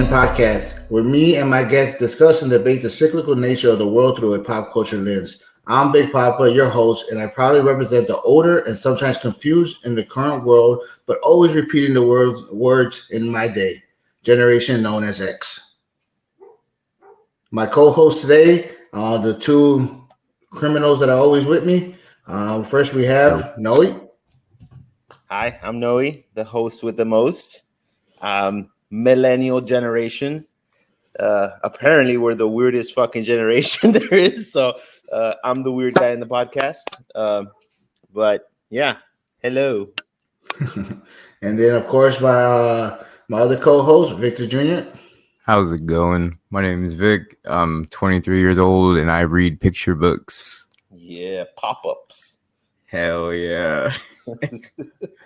podcast, where me and my guests discuss and debate the cyclical nature of the world through a pop culture lens. I'm Big Papa, your host, and I proudly represent the older and sometimes confused in the current world, but always repeating the words in my day, generation known as X. My co-host today, the two criminals that are always with me. First, we have Noe. Hi, I'm Noe, the host with the most. Millennial generation. Apparently, we're the weirdest fucking generation there is. So I'm the weird guy in the podcast. But yeah, hello. And then, of course, my other co-host, Victor Jr. How's it going? My name is Vic. I'm 23 years old and I read picture books. Yeah, pop-ups. Hell yeah.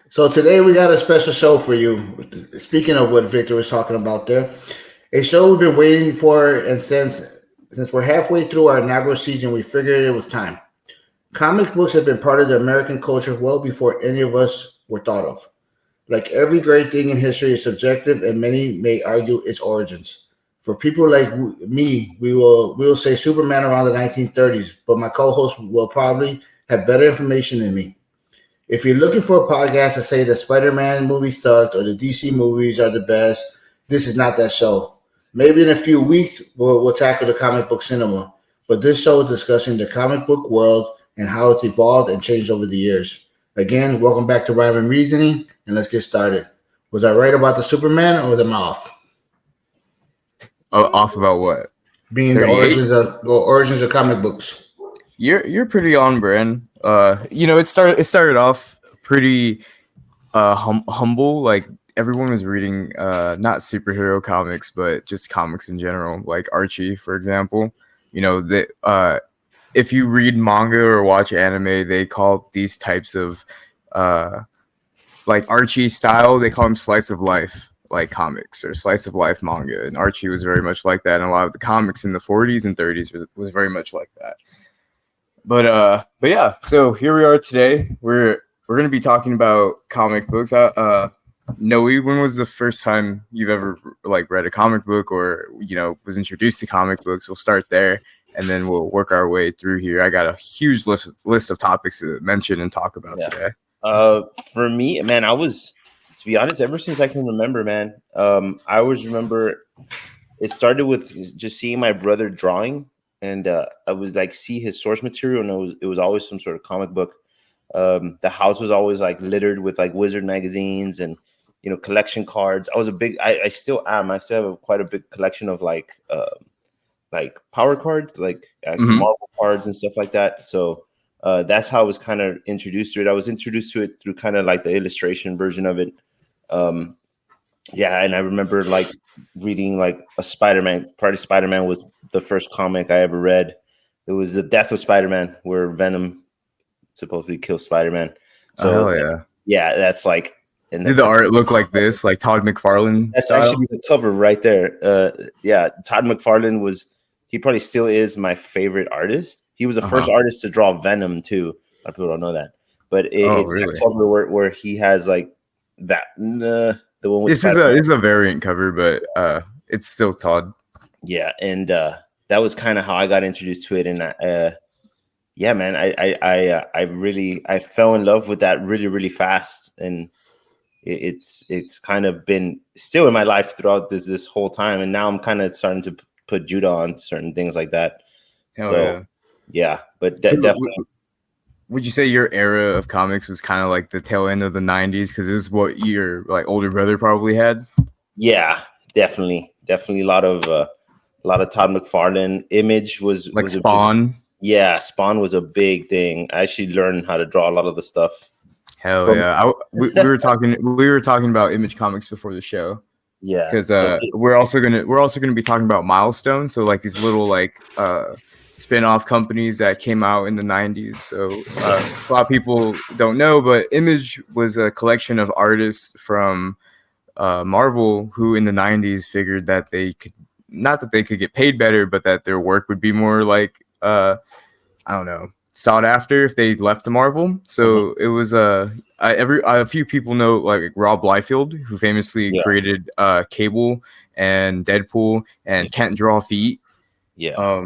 So today we got a special show for you. Speaking of what Victor was talking about there, a show we've been waiting for, and since we're halfway through our inaugural season, we figured it was time. Comic books have been part of the American culture well before any of us were thought of. Like every great thing in history is subjective, and many may argue its origins. For people like me, we will say Superman around the 1930s, but my co-host will probably have better information than me. If you're looking for a podcast to say the Spider-Man movie sucked or the DC movies are the best, this is not that show. Maybe in a few weeks we'll tackle the comic book cinema, but this show is discussing the comic book world and how it's evolved and changed over the years. Again, welcome back to Rhyme and Reasoning, and let's get started. Was I right about the Superman, or was I off? Off about what? Being the origins of comic books. You're pretty on brand. It started off pretty humble. Like everyone was reading not superhero comics, but just comics in general, like Archie, for example. If you read manga or watch anime, they call these types of like Archie style, they call them slice of life like comics or slice of life manga. And Archie was very much like that. And a lot of the comics in the 40s and 30s was very much like that. But yeah, so here we are today. We're gonna be talking about comic books. Noe, when was the first time you've ever like read a comic book or was introduced to comic books? We'll start there. And then we'll work our way through here. I got a huge list of topics to mention and talk about today. For me, man, to be honest, ever since I can remember, man, I always remember it started with just seeing my brother drawing, and I was like see his source material, and it was always some sort of comic book. The house was always like littered with like Wizard magazines and collection cards. I still am. I still have quite a big collection of like power cards, like Marvel cards and stuff like that. So that's how I was kind of introduced to it. I was introduced to it through kind of like the illustration version of it. And I remember like reading like a Spider-Man. Part of Spider-Man was the first comic I ever read. It was The Death of Spider-Man, where Venom supposedly kills Spider-Man. So yeah, that's like. And did the art look like this, like Todd McFarlane? That's style? Actually the cover right there. Todd McFarlane was. He probably still is my favorite artist. He was the first artist to draw Venom too. A lot of people don't know that, but it's really? A cover where he has like that. The one with this is a variant cover, but it's still Todd. Yeah, and that was kind of how I got introduced to it. And man, I fell in love with that really really fast, and it's kind of been still in my life throughout this whole time. And now I'm kind of starting to put Judah on certain things like that. But definitely. Would you say your era of comics was kind of like the tail end of the 90s? Because this is what your like older brother probably had. Yeah, definitely a lot of Todd McFarlane. Image was Spawn. Spawn was a big thing. I actually learned how to draw a lot of the stuff. Hell yeah! We were talking about Image Comics before the show. Yeah, because we're also gonna be talking about Milestone, so like these little like spin-off companies that came out in the 90s. So a lot of people don't know, but Image was a collection of artists from Marvel who in the 90s figured that they could get paid better, but that their work would be more like I don't know, sought after if they left the Marvel. So it was a few people know like Rob Liefeld, who famously created Cable and Deadpool and Can't Draw Feet. Yeah.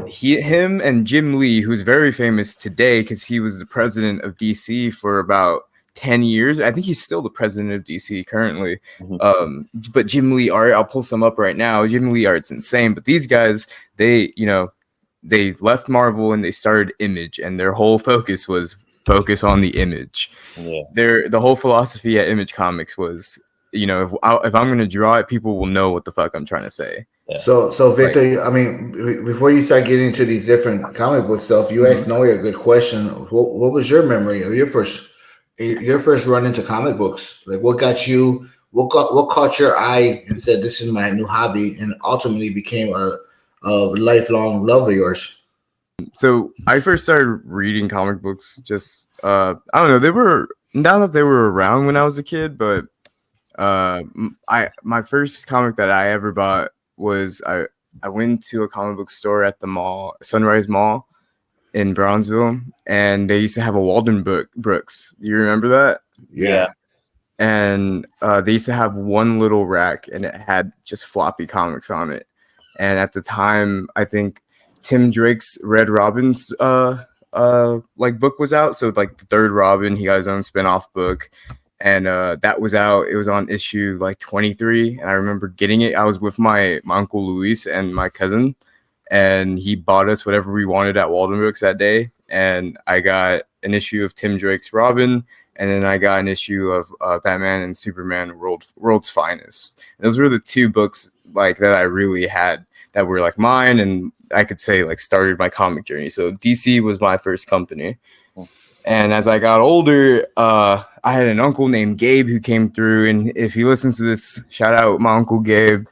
Him and Jim Lee, who's very famous today because he was the president of DC for about 10 years. I think he's still the president of DC currently. But Jim Lee art, I'll pull some up right now. Jim Lee art's insane. But these guys, they left Marvel and they started Image, and their whole focus was focus on the image. Yeah. The whole philosophy at Image Comics was, if I'm going to draw it, people will know what the fuck I'm trying to say. Yeah. So Victor, I mean, before you start getting into these different comic book stuff, you asked Noe a good question. What was your memory of your first run into comic books? Like, what got you? What caught your eye and said, "This is my new hobby," and ultimately became a lifelong love of yours? So I first started reading comic books just I don't know, they were not that they were around when I was a kid, but my first comic that I ever bought was I went to a comic book store at the mall, Sunrise Mall in Brownsville, and they used to have a Walden Brooks. You remember that? Yeah. And they used to have one little rack, and it had just floppy comics on it. And at the time, I think Tim Drake's Red Robin's like book was out. So like the third Robin, he got his own spinoff book, and that was out. It was on issue like 23, and I remember getting it. I was with my uncle Luis and my cousin, and he bought us whatever we wanted at Walden Books that day. And I got an issue of Tim Drake's Robin, and then I got an issue of Batman and Superman World's Finest. And those were the two books like that I really had that were like mine, and I could say like started my comic journey. So DC was my first company. And as I got older, I had an uncle named Gabe who came through, and if he listens to this, shout out my uncle Gabe.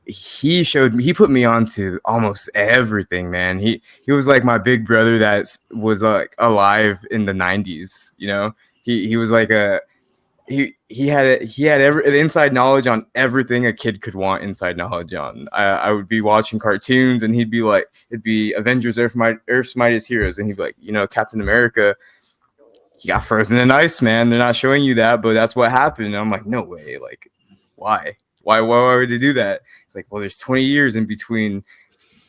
He put me on to almost everything, man. He was like my big brother that was like alive in the 90s. He was like he had the inside knowledge on everything a kid could want inside knowledge on. I would be watching cartoons, and he'd be like, it'd be Avengers, Earth's Mightiest Heroes, and he'd be like, Captain America, he got frozen in ice, man. They're not showing you that, but that's what happened. And I'm like, no way. Like, why would they do that? It's like, well, there's 20 years in between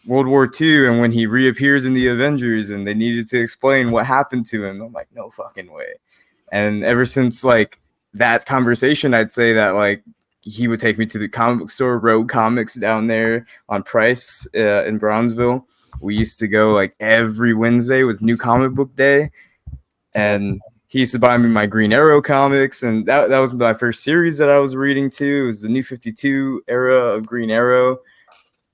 World War II and when he reappears in the Avengers, and they needed to explain what happened to him. I'm like, no fucking way. And ever since like that conversation, I'd say that like he would take me to the comic book store, Rogue Comics down there on Price in Brownsville. We used to go like every Wednesday was New Comic Book Day, and he used to buy me my Green Arrow comics, and that was my first series that I was reading too. It was the New 52 era of Green Arrow,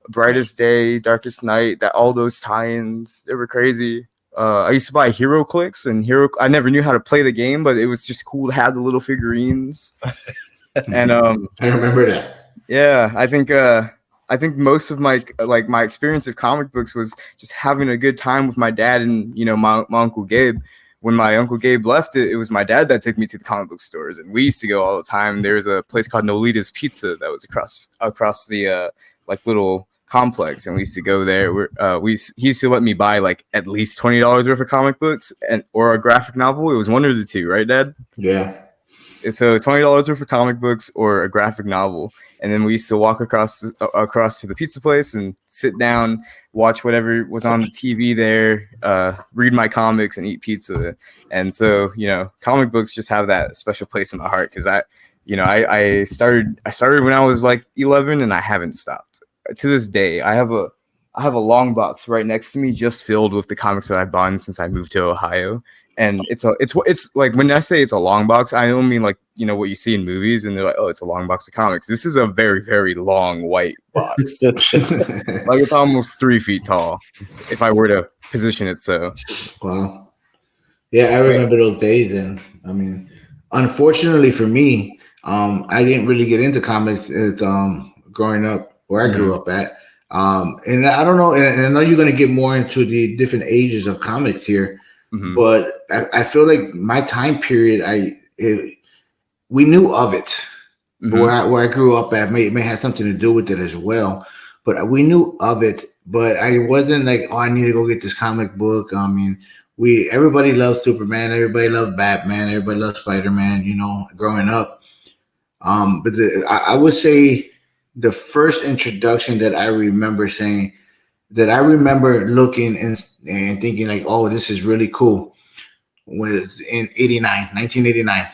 Brightest Day, Darkest Night. That all those tie-ins, they were crazy. I used to buy Hero Clicks, and I never knew how to play the game, but it was just cool to have the little figurines. And I remember that. Yeah, I think most of my experience of comic books was just having a good time with my dad and my uncle Gabe. When my uncle Gabe left, it was my dad that took me to the comic book stores, and we used to go all the time. There was a place called Nolita's Pizza that was across the like little complex, and we used to go there. He used to let me buy like at least $20 worth of comic books or a graphic novel. It was one of the two, right, Dad? Yeah. So $20 worth of comic books or a graphic novel, and then we used to walk across to the pizza place and sit down, watch whatever was on the TV there, read my comics, and eat pizza. And so comic books just have that special place in my heart because I started when I was like 11, and I haven't stopped to this day. I have a long box right next to me just filled with the comics that I've bought since I moved to Ohio. And it's like, when I say it's a long box, I don't mean like what you see in movies and they're like, oh, it's a long box of comics. This is a very, very long white box. Like it's almost 3 feet tall if I were to position it so. Wow. Yeah, I remember those days, and I mean, unfortunately for me, I didn't really get into comics as growing up where I grew up at. And I don't know, and I know you're going to get more into the different ages of comics here. Mm-hmm. But I feel like my time period, we knew of it. Mm-hmm. Where I grew up at may have something to do with it as well. But we knew of it, but I wasn't like, oh, I need to go get this comic book. I mean, everybody loves Superman, everybody loves Batman, everybody loves Spider-Man, growing up. I would say the first introduction that I remember saying that I remember looking and thinking like, oh, this is really cool was in 89, 1989.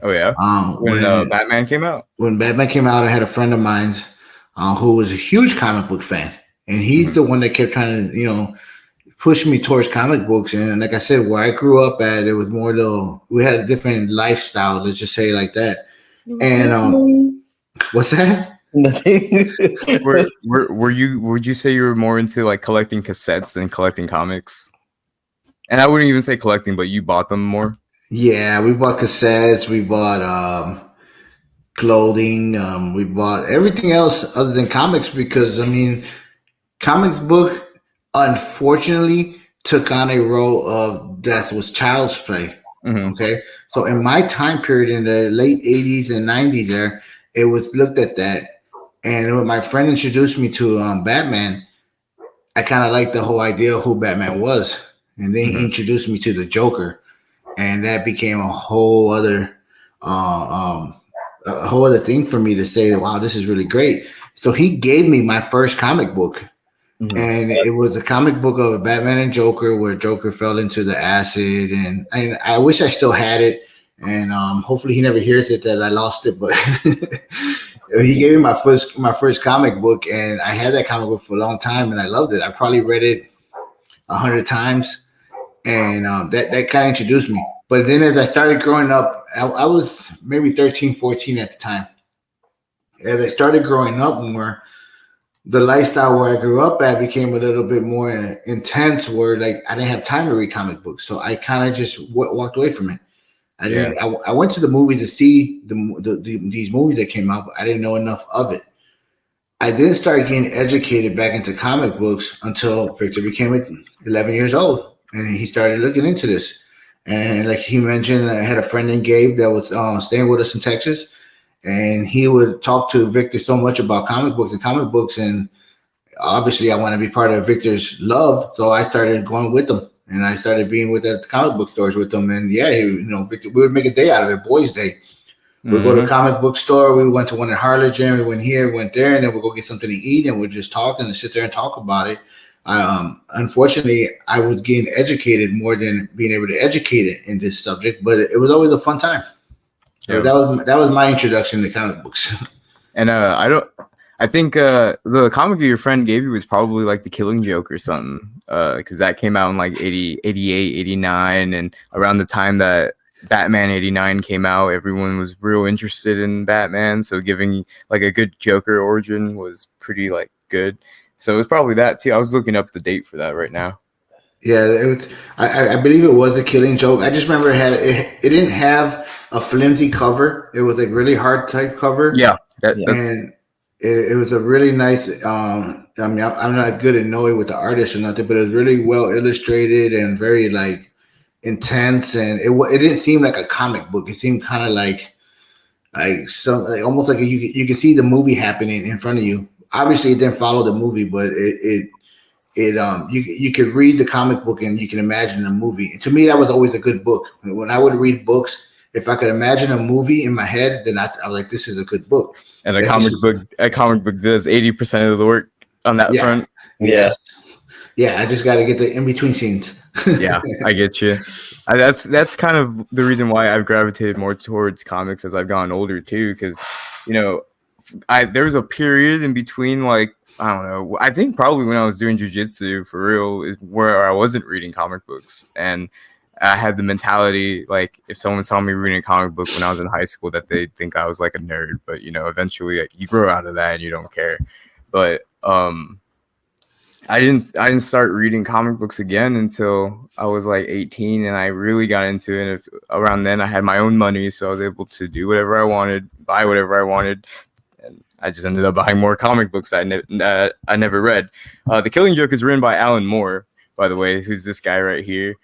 Oh yeah, when When Batman came out. Batman came out, I had a friend of mine who was a huge comic book fan, and he's Mhm. the one that kept trying to, push me towards comic books. And like I said, where I grew up at, it was more little. We had a different lifestyle. Let's just say it like that. It was And nothing. what's that? Nothing. Were you? Would you say you were more into like collecting cassettes than collecting comics? And I wouldn't even say collecting, but you bought them more. Yeah, we bought cassettes. We bought clothing. We bought everything else other than comics because I mean, comics book unfortunately took on a role of that was child's play. Hmm. Okay, so in my time period in the late '80s and '90s, there it was looked at that, and when my friend introduced me to Batman, I kind of liked the whole idea of who Batman was, and then he Hmm. introduced me to the Joker, and that became uh, um, a whole other thing for me to say, wow, this is really great. So he gave me my first comic book, Mhm. and it was a comic book of Batman and Joker, where Joker fell into the acid, and I wish I still had it, and hopefully he never hears it that I lost it, but. He gave me my first comic book, and I had that comic book for a long time, and I loved it. I probably read it 100 times, and that kind of introduced me. But then as I started growing up, I was maybe 13, 14 at the time. As I started growing up more, the lifestyle where I grew up at became a little bit more intense. Where like I didn't have time to read comic books, so I kind of just walked away from it. I Yeah. didn't. I went to the movies to see these movies that came out, but I didn't know enough of it. I didn't start getting educated back into comic books until Victor became 11 years old, and he started looking into this. And like he mentioned, I had a friend named Gabe that was staying with us in Texas, and he would talk to Victor so much about comic books, and obviously I want to be part of Victor's love, so I started going with him, and I started being with the comic book stores with him, and yeah, Victor, we would make a day out of it, Boys Day. We go to a Hmm. comic book store. We went to one in Harlingen. We went here, went there, and then we'll go get something to eat, and we're just talking and sit there and talk about it. Unfortunately, I was getting educated more than being able to educate it in this subject, but it was always a fun time. So Yeah. that was my introduction to comic books. And I don't. I think the comic your friend gave you was probably like The Killing Joke or something. Because that came out in like 80, 88, 89, and around the time that Batman 89 came out, everyone was real interested in Batman. So giving like a good Joker origin was pretty like good. So it was probably that too. I was looking up the date for that right now. Yeah, it was. I believe it was a Killing Joke. I just remember it didn't have a flimsy cover. It was like really hard type cover, Yeah, Yeah. that's and it was a really nice. I mean, I'm not good at knowing with the artist or nothing, but it was really well illustrated and very like intense, and it didn't seem like a comic book. It seemed kind of like some like, almost like you could see the movie happening in front of you. Obviously, it didn't follow the movie, but you could read the comic book and you can imagine the movie. To me, that was always a good book. When I would read books, if I could imagine a movie in my head, then I was like, this is a good book. and That's just a comic book does 80% of the work on that yeah, front. Yeah. yes, yeah. I just got to get the in between scenes. Yeah, I get you. That's kind of the reason why I've gravitated more towards comics as I've gotten older too, because you know, there was a period in between, like I don't know, I think probably when I was doing jujitsu for real, is where I wasn't reading comic books, and I had the mentality like if someone saw me reading a comic book when I was in high school that they'd think I was like a nerd, but eventually like, you grow out of that and you don't care, but I didn't start reading comic books again until I was like 18, and I really got into it. And around then I had my own money, so I was able to do whatever I wanted, buy whatever I wanted, and I just ended up buying more comic books that I never read. The Killing Joke is written by Alan Moore, by the way, who's this guy right here.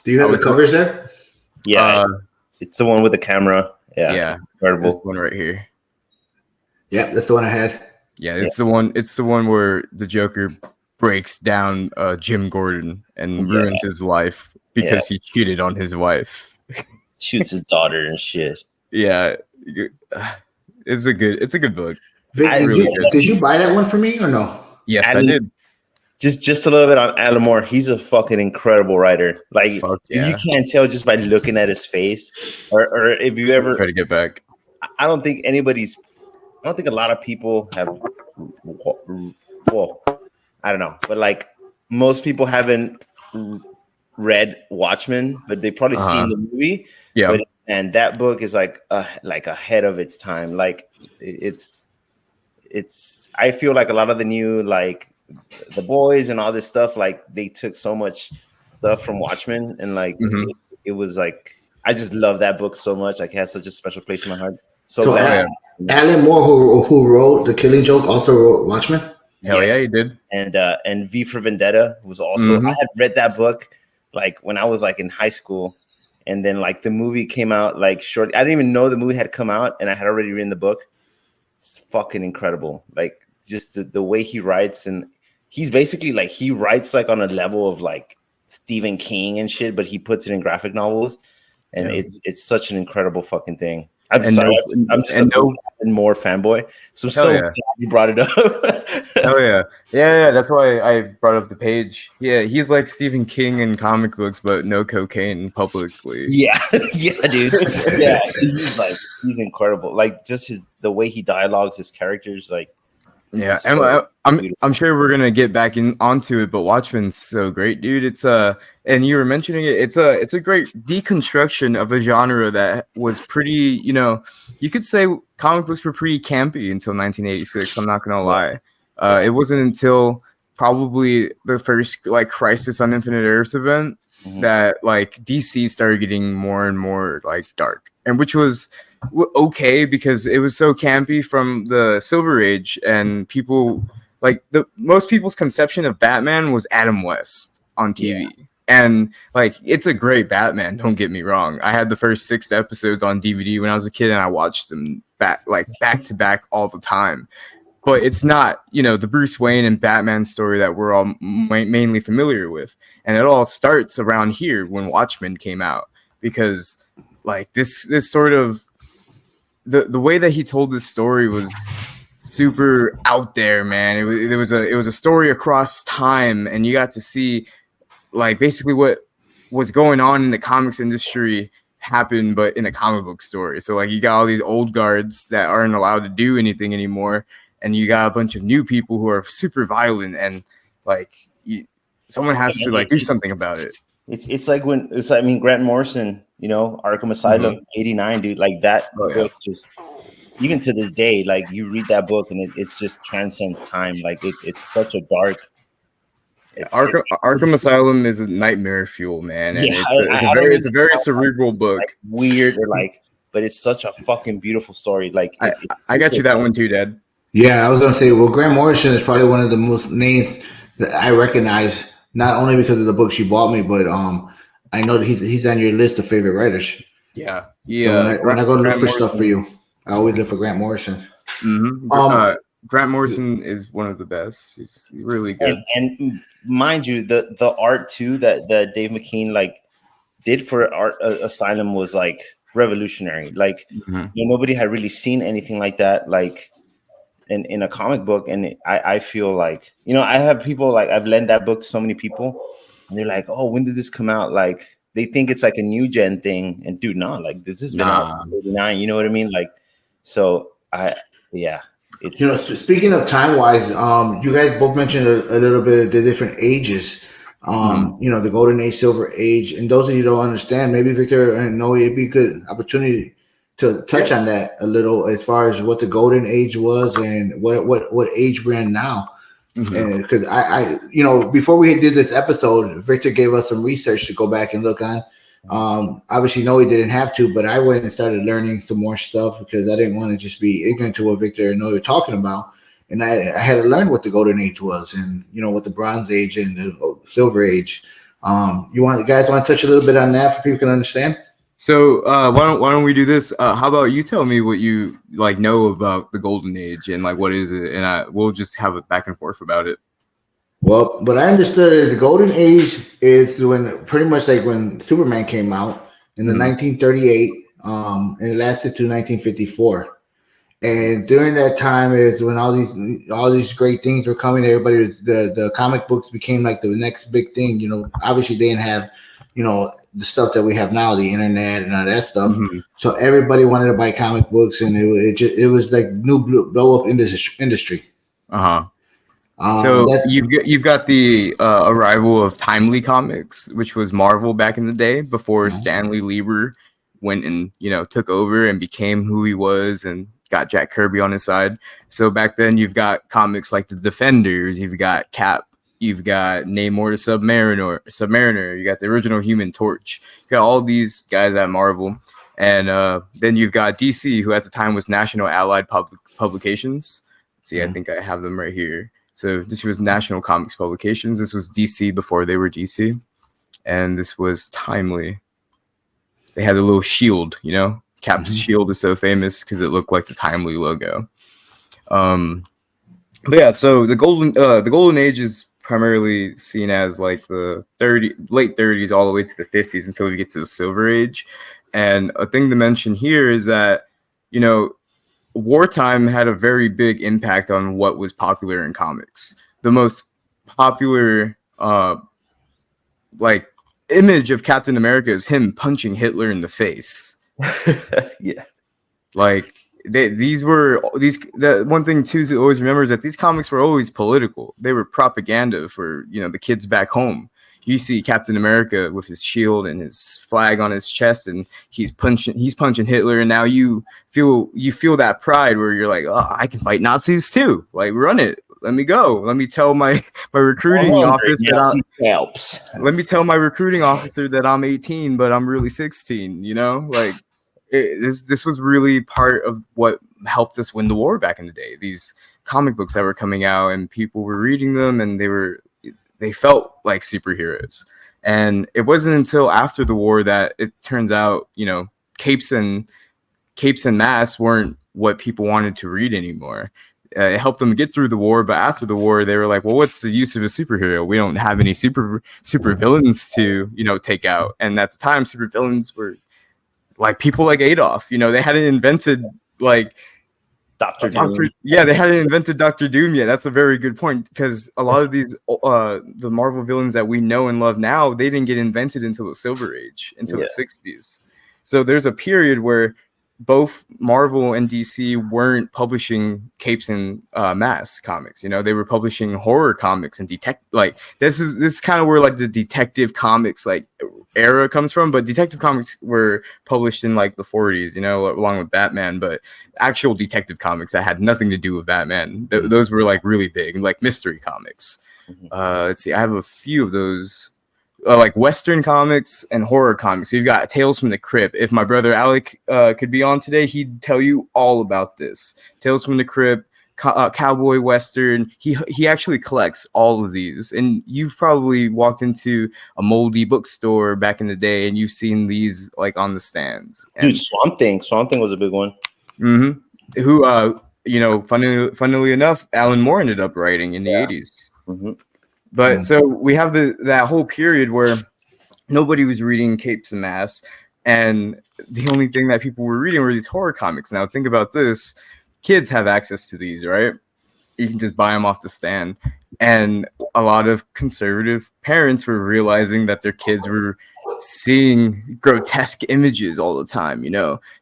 Do you I have the was covers there? Yeah. uh, It's the one with the camera. Yeah. yeah, It's this incredible. one right here. Yeah, that's the one I had. Yeah, it's the one. It's the one where the Joker breaks down Jim Gordon and Yeah. ruins his life because he cheated on his wife. Shoots his daughter and shit. Yeah, It's a good book. Vic, I did really you good. did you buy that one for me or no? Yes, I Alan, did. just a little bit on Alan Moore. He's a fucking incredible writer. Like Fuck you yeah. can't tell just by looking at his face, or if you ever. Try to get back. I don't think anybody's. I don't think a lot of people have. Well, I don't know, but like most people haven't read Watchmen, but they've probably seen Uh-huh. the movie. Yeah. But and that book is like ahead of its time. Like it's. I feel like a lot of the new like the boys and all this stuff, like they took so much stuff from Watchmen, and like Mhm. it was like I just love that book so much. Like it has such a special place in my heart. So So Oh glad. yeah. Alan Moore, who wrote The Killing Joke, also wrote Watchmen. Hell yeah, Yes, you did. and V for Vendetta was also. I Mhm. had read that book like when I was like in high school, and then like the movie came out like short. I didn't even know the movie had come out, and I had already written the book. It's fucking incredible. Like just the way he writes, and he's basically like he writes like on a level of like Stephen King and shit, but he puts it in graphic novels, and Yeah. it's such an incredible fucking thing. I'm And sorry, no I'm just a and big no Alan Moore fanboy, so I'm hell so yeah. glad you brought it up. Oh yeah. Yeah, that's why I brought up the page. Yeah, he's like Stephen King in comic books, but no cocaine publicly. Yeah, yeah, dude. Yeah, he's incredible. Like just the way he dialogues his characters, like Yeah, it's and so I'm beautiful. sure we're gonna get back in onto it, but Watchmen's so great, dude. It's and you were mentioning it. It's a great deconstruction of a genre that was pretty. You could say comic books were pretty campy until 1986. I'm not gonna Yeah, lie. yeah. It wasn't until probably the first like Crisis on Infinite Earths event Mhm. that like DC started getting more and more like dark, and which was okay because it was so campy from the Silver Age, and people like the most people's conception of Batman was Adam West on Yeah. TV. And like it's a great Batman, don't get me wrong. I had the first 6 episodes on DVD when I was a kid, and I watched them back to back all the time. But it's not, the Bruce Wayne and Batman story that we're all mainly familiar with. And it all starts around here when Watchmen came out, because like this sort of the way that he told this story was super out there, man. It was a story across time, and you got to see like basically what was going on in the comics industry happen, but in a comic book story. So like you got all these old guards that aren't allowed to do anything anymore, and you got a bunch of new people who are super violent, and like someone has to like do something about it. It's like when it's I mean Grant Morrison, Arkham Asylum '89, dude. Like that Oh yeah. book just even to this day, like you read that book and it's just transcends time. Like it's such a dark. Yeah, It's Arkham Asylum is a nightmare fuel, man, and yeah. it's a I don't very mean it's a to very sound cerebral like book. weird or like, but it's such a fucking beautiful story. Like I it's I got super you that one too, Dad. Yeah, I was gonna say, well, Grant Morrison is probably one of the most names that I recognize, not only because of the books you bought me, but I know that he's on your list of favorite writers. Yeah, So when I go to look Grant for stuff for Morrison. you, I always look for Grant Morrison. Mm-hmm. Um, Grant Morrison is one of the best. He's really good. and mind you, the art too that Dave McKean like did for art Asylum was like revolutionary. Like Mm-hmm. nobody had really seen anything like that. Like in a comic book, and I feel like I have people like I've lent that book to so many people, and they're like, "Oh, when did this come out?" Like they think it's like a new gen thing, and dude, no, like this has been out Nah. since '89. You know what I mean? Like, so yeah, it's speaking of time wise, you guys both mentioned a little bit of the different ages. Mhm. The golden age, silver age, and those of you who don't understand, maybe Victor and Noe, it'd be a good opportunity to touch on that a little as far as what the golden age was and what age we're in now. Mhm. And because before we did this episode, Victor gave us some research to go back and look on. Obviously, no, he didn't have to, but I went and started learning some more stuff because I didn't want to just be ignorant to what Victor and Noe were talking about. And I had to learn what the golden age was, and what the bronze age and the silver age. You guys want to touch a little bit on that for people can understand? So why don't we do this? How about you tell me what you like know about the golden age and like what is it, and we'll just have a back and forth about it. Well, what I understood is the golden age is when pretty much like when Superman came out in the Mhm. 1938. and it lasted to 1954. And during that time is when all these great things were coming. Everybody was the comic books became like the next big thing. Obviously they didn't have, the stuff that we have now, the internet and all that stuff. Mm-hmm. So everybody wanted to buy comic books, and it was like new blow up industry. Uh-huh. So That's you've got the arrival of Timely Comics, which was Marvel back in the day before Stanley Lieber went and took over and became who he was and got Jack Kirby on his side. So back then you've got comics like the Defenders, you've got Cap, you've got Namor the Submariner, you got the original Human Torch, you got all these guys at Marvel, and then you've got DC, who at the time was National Allied Publications. See, I think I have them right here. So this was National Comics Publications. This was DC before they were DC. And this was Timely. They had a little shield, Cap's shield is so famous because it looked like the Timely logo. But yeah, so the golden age is primarily seen as like the late 30s all the way to the 50s until we get to the Silver Age. And a thing to mention here is that, wartime had a very big impact on what was popular in comics. The most popular image of Captain America is him punching Hitler in the face. Yeah. Like the one thing too to always remember is that these comics were always political. They were propaganda for, the kids back home. You see Captain America with his shield and his flag on his chest, and he's punching Hitler, and now you feel that pride where you're like, oh, I can fight Nazis too. Like, run it. Let me go. Let me tell my recruiting office let me tell my recruiting officer that I'm 18, but I'm really 16. Like this was really part of what helped us win the war back in the day. These comic books that were coming out, and people were reading them, and they felt like superheroes. And it wasn't until after the war that it turns out, capes and masks weren't what people wanted to read anymore. It helped them get through the war, but after the war, they were like, well, what's the use of a superhero? We don't have any super villains to, take out. And at the time, super villains were like people like Adolf. They hadn't invented like Doctor Doom. Yeah, they hadn't invented Doctor Doom yet. That's a very good point, because a lot of these the Marvel villains that we know and love now, they didn't get invented until the Silver Age, until the 60s. So there's a period where both Marvel and DC weren't publishing capes and masks comics. They were publishing horror comics and this is kind of where like the detective comics like era comes from. But detective comics were published in like the 40s, along with Batman. But actual detective comics that had nothing to do with Batman, those were like really big, like mystery comics. Let's see, I have a few of those. Like Western comics and horror comics. So you've got Tales from the Crypt. If my brother Alec could be on today, he'd tell you all about this. Tales from the Crypt, cowboy Western. He actually collects all of these. And you've probably walked into a moldy bookstore back in the day, and you've seen these like on the stands. Dude, Swamp Thing was a big one. Mm-hmm. Who, funnily enough, Alan Moore ended up writing in the 80s. Mm-hmm. But so we have that whole period where nobody was reading capes and masks, and the only thing that people were reading were these horror comics. Now think about this: kids have access to these, right? You can just buy them off the stand, and a lot of conservative parents were realizing that their kids were seeing grotesque images all the time.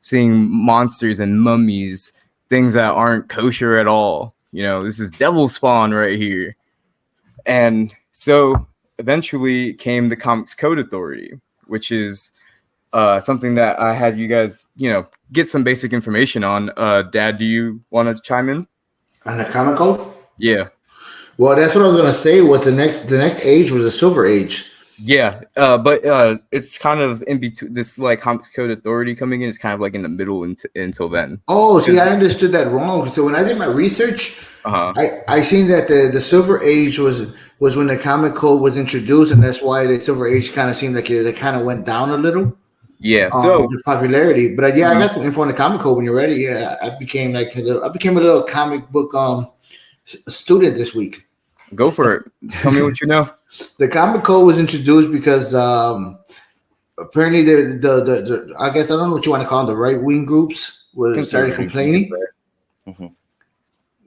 Seeing monsters and mummies, things that aren't kosher at all. This is devil spawn right here. And so eventually came the Comics Code Authority, which is something that I had you guys, get some basic information on. Dad, do you want to chime in? On the comic code? Yeah. Well, that's what I was going to say. Was the next age was the Silver Age. Yeah, but it's kind of in between. This like Comics Code Authority coming in is kind of like in the middle until then. Oh, see, I understood that wrong. So when I did my research, I seen that the Silver Age was when the comic code was introduced, and that's why the Silver Age kind of seemed like it kind of went down a little. Yeah, so the popularity. But I got some info on the comic code when you're ready. Yeah, I became a little comic book student this week. Go for it. Tell me what you know. The comic code was introduced because apparently the I guess I don't know what you want to call them, the right wing groups started Conservative, you could complaining. say. Mhm.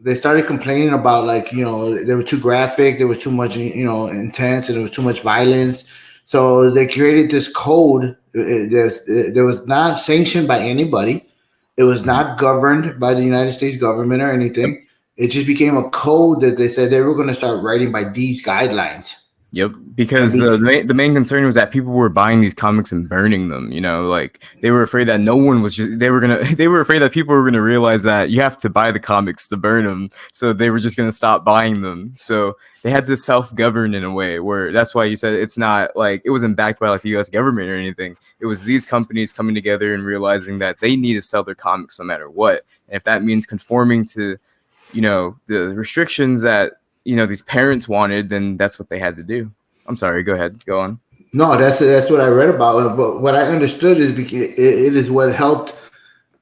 They started complaining about, like, they were too graphic, there was too much, intense, and there was too much violence. So they created this code. There was not sanctioned by anybody. It was not governed by the United States government or Yep. anything. It just became a code that they said they were going to start writing by these guidelines. Yep, because the main concern was that people were buying these comics and burning them. Like they were afraid that no one was just they were afraid that people were gonna realize that you have to buy the comics to burn them. So they were just gonna stop buying them. So they had to self-govern in a way where that's why you said it's not like it wasn't backed by like the U.S. government or anything. It was these companies coming together and realizing that they need to sell their comics no matter what, and if that means conforming to the restrictions that these parents wanted, then that's what they had to do. I'm sorry, go ahead, go on. No, that's what I read about. But what I understood is it is what helped.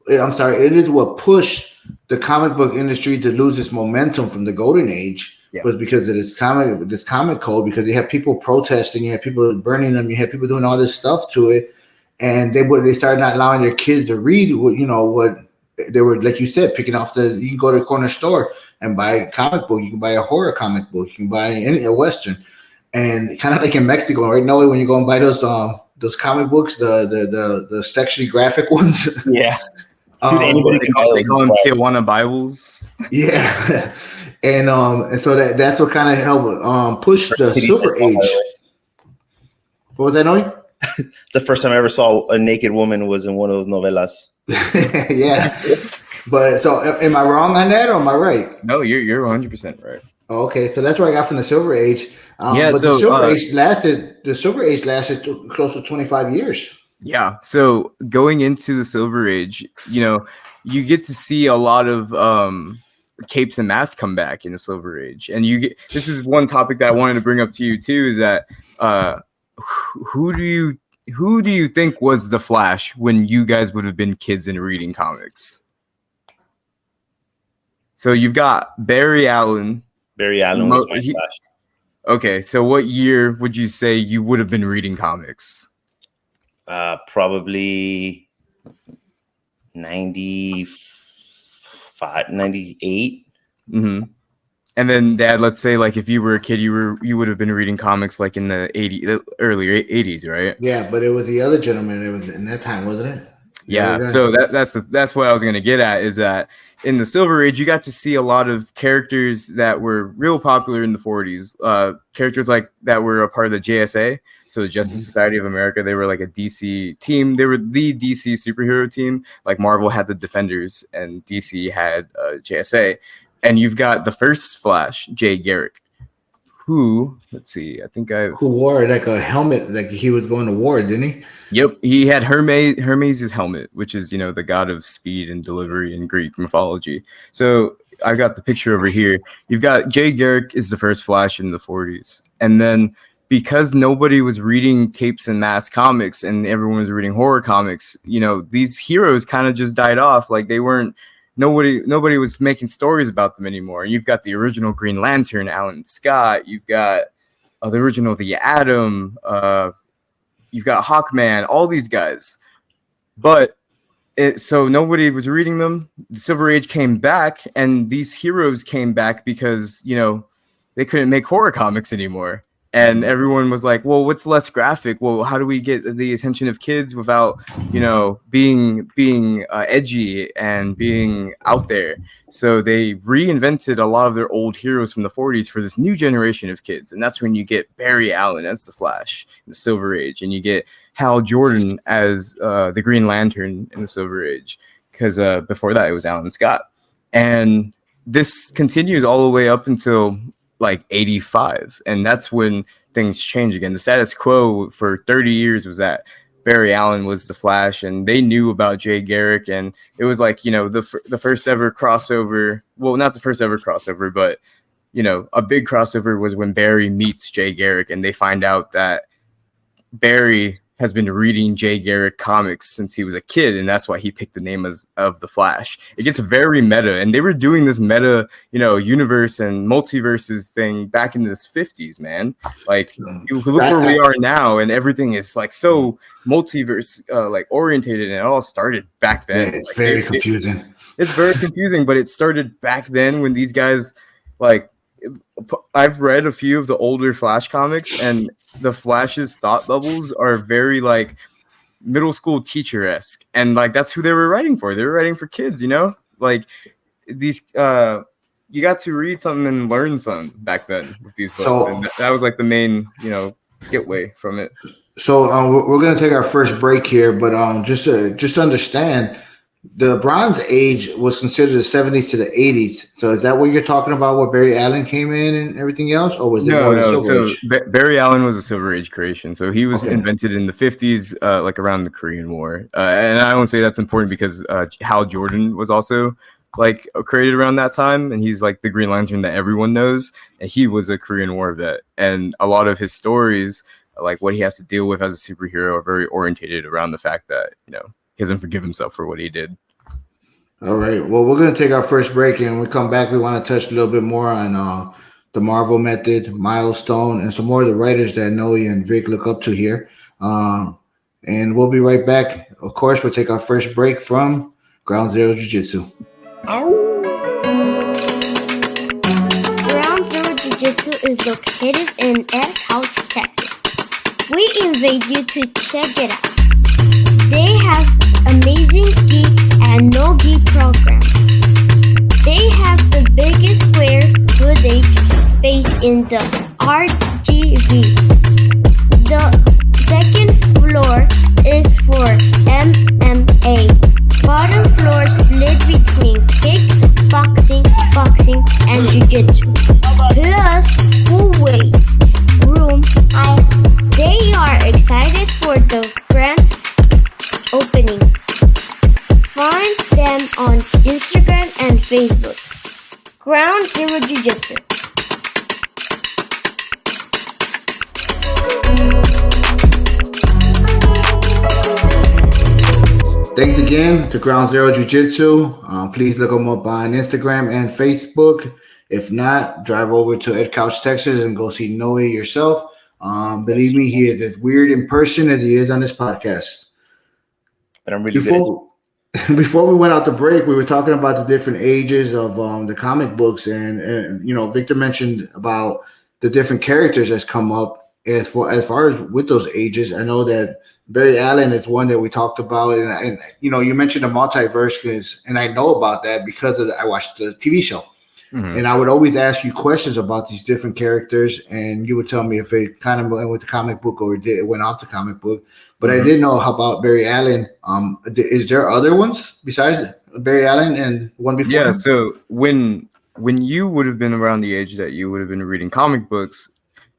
I'm sorry, it is what pushed the comic book industry to lose its momentum from the golden age. Yeah. Was because of this comic code. Because you had people protesting, you had people burning them, you had people doing all this stuff to it, and they started not allowing their kids to read. What they were, like you said, picking off you can go to the corner store and buy a comic book. You can buy a horror comic book. You can buy a western. And kind of like in Mexico, right? No way when you go and buy those comic books, the sexually graphic ones. Yeah. Dude, anybody they can call, buy they those call as them well. Tijuana Bibles. Yeah. And so that's what kind of helped push First the titties I Silver saw, by the Age. way. What was that, Noe? The first time I ever saw a naked woman was in one of those novelas. Yeah. But so am I wrong on that, or am I right? No, you're 100% right. Oh, okay, so that's what I got from the Silver Age. Yeah, But so the Silver Age lasted close to 25 years. yeah, so going into the Silver Age, you get to see a lot of capes and masks come back in the Silver Age, and this is one topic that I wanted to bring up to you too, is that who do you think was the Flash when you guys would have been kids and reading comics? So you've got Barry Allen. Barry Allen was my Flash. Okay, so what year would you say you would have been reading comics? Probably 95, 98. Mm-hmm. And then, Dad, let's say like if you were a kid, you would have been reading comics like in the early 80s, right? Yeah, but it was the other gentleman. It was in that time, wasn't it? Yeah. So that's what I was gonna get at, is that in the Silver Age, you got to see a lot of characters that were real popular in the 40s. Characters like that were a part of the JSA, so the Justice Society of America. They were like a DC team. They were the DC superhero team. Like Marvel had the Defenders, and DC had JSA. And you've got the first Flash, Jay Garrick, who, let's see, who wore like a helmet, like he was going to war, didn't he? Yep, he had Hermes' helmet, which is, the god of speed and delivery in Greek mythology. So I got the picture over here. You've got Jay Garrick is the first Flash in the 40s. And then because nobody was reading capes and masks comics and everyone was reading horror comics, these heroes kind of just died off. Like nobody was making stories about them anymore. You've got the original Green Lantern, Alan Scott. You've got the original The Atom. You've got Hawkman, all these guys. But so nobody was reading them. The Silver Age came back, and these heroes came back because, they couldn't make horror comics anymore. And everyone was like, well, what's less graphic? Well, how do we get the attention of kids without, being edgy and being out there? So they reinvented a lot of their old heroes from the 40s for this new generation of kids. And that's when you get Barry Allen as the Flash in the Silver Age. And you get Hal Jordan as the Green Lantern in the Silver Age. Because before that, it was Alan Scott. And this continues all the way up until like 85. And that's when things change again. The status quo for 30 years was that Barry Allen was the Flash, and they knew about Jay Garrick, and it was like, the first ever crossover. Well, not the first ever crossover, but a big crossover was when Barry meets Jay Garrick, and they find out that Barry has been reading Jay Garrick comics since he was a kid, and that's why he picked the name of the Flash. It gets very meta, and they were doing this meta, universe and multiverses thing back in the 50s, man. Like, you look where we are now, and everything is like so multiverse like orientated, and it all started back then. Yeah, it's very confusing. It's very confusing, but it started back then when these guys, like, I've read a few of the older Flash comics, and the Flash's thought bubbles are very like middle school teacher-esque, and like that's who they were writing for. They were writing for kids, like these. You got to read something and learn something back then with these books, and that was like the main, getaway from it. So we're going to take our first break here, but just to understand, the Bronze Age was considered the 70s to the 80s. So is that what you're talking about, where Barry Allen came in and everything else? Or was it more the Silver Age? Barry Allen was a Silver Age creation. So he was invented in the 50s, like around the Korean War. And I don't say that's important because Hal Jordan was also like created around that time. And he's like the Green Lantern that everyone knows. And he was a Korean War vet. And a lot of his stories, like what he has to deal with as a superhero, are very orientated around the fact that, he doesn't forgive himself for what he did. All right. Well, we're going to take our first break, and when we come back, we want to touch a little bit more on the Marvel Method, Milestone, and some more of the writers that Noe and Vic look up to here. And we'll be right back. Of course, we'll take our first break from Ground Zero Jiu-Jitsu. Ground Zero Jiu-Jitsu is located in Couch, Texas. We invite you to check it out. They have amazing gi and no gi programs. They have the biggest square footage space in the RGV. The second floor is for MMA. Bottom floor split between kickboxing, boxing, and jiu-jitsu. Plus full weights room. They are excited for the grand opening. Find them on Instagram and Facebook. Ground Zero Jiu-Jitsu. Thanks again to Ground Zero Jiu-Jitsu. Please look them up on Instagram and Facebook. If not, drive over to Ed Couch, Texas, and go see Noe yourself. Believe me, he is as weird in person as he is on this podcast. But I'm really good. Before we went out to break, we were talking about the different ages of the comic books, and Victor mentioned about the different characters that's come up as far as with those ages. I know that Barry Allen is one that we talked about, and you mentioned the multiverse, and I know about that because I watched the TV show. Mm-hmm. And I would always ask you questions about these different characters, and you would tell me if it kind of went with the comic book or it went off the comic book. But I didn't know about Barry Allen. Is there other ones besides Barry Allen and one before? Yeah. So when you would have been around the age that you would have been reading comic books,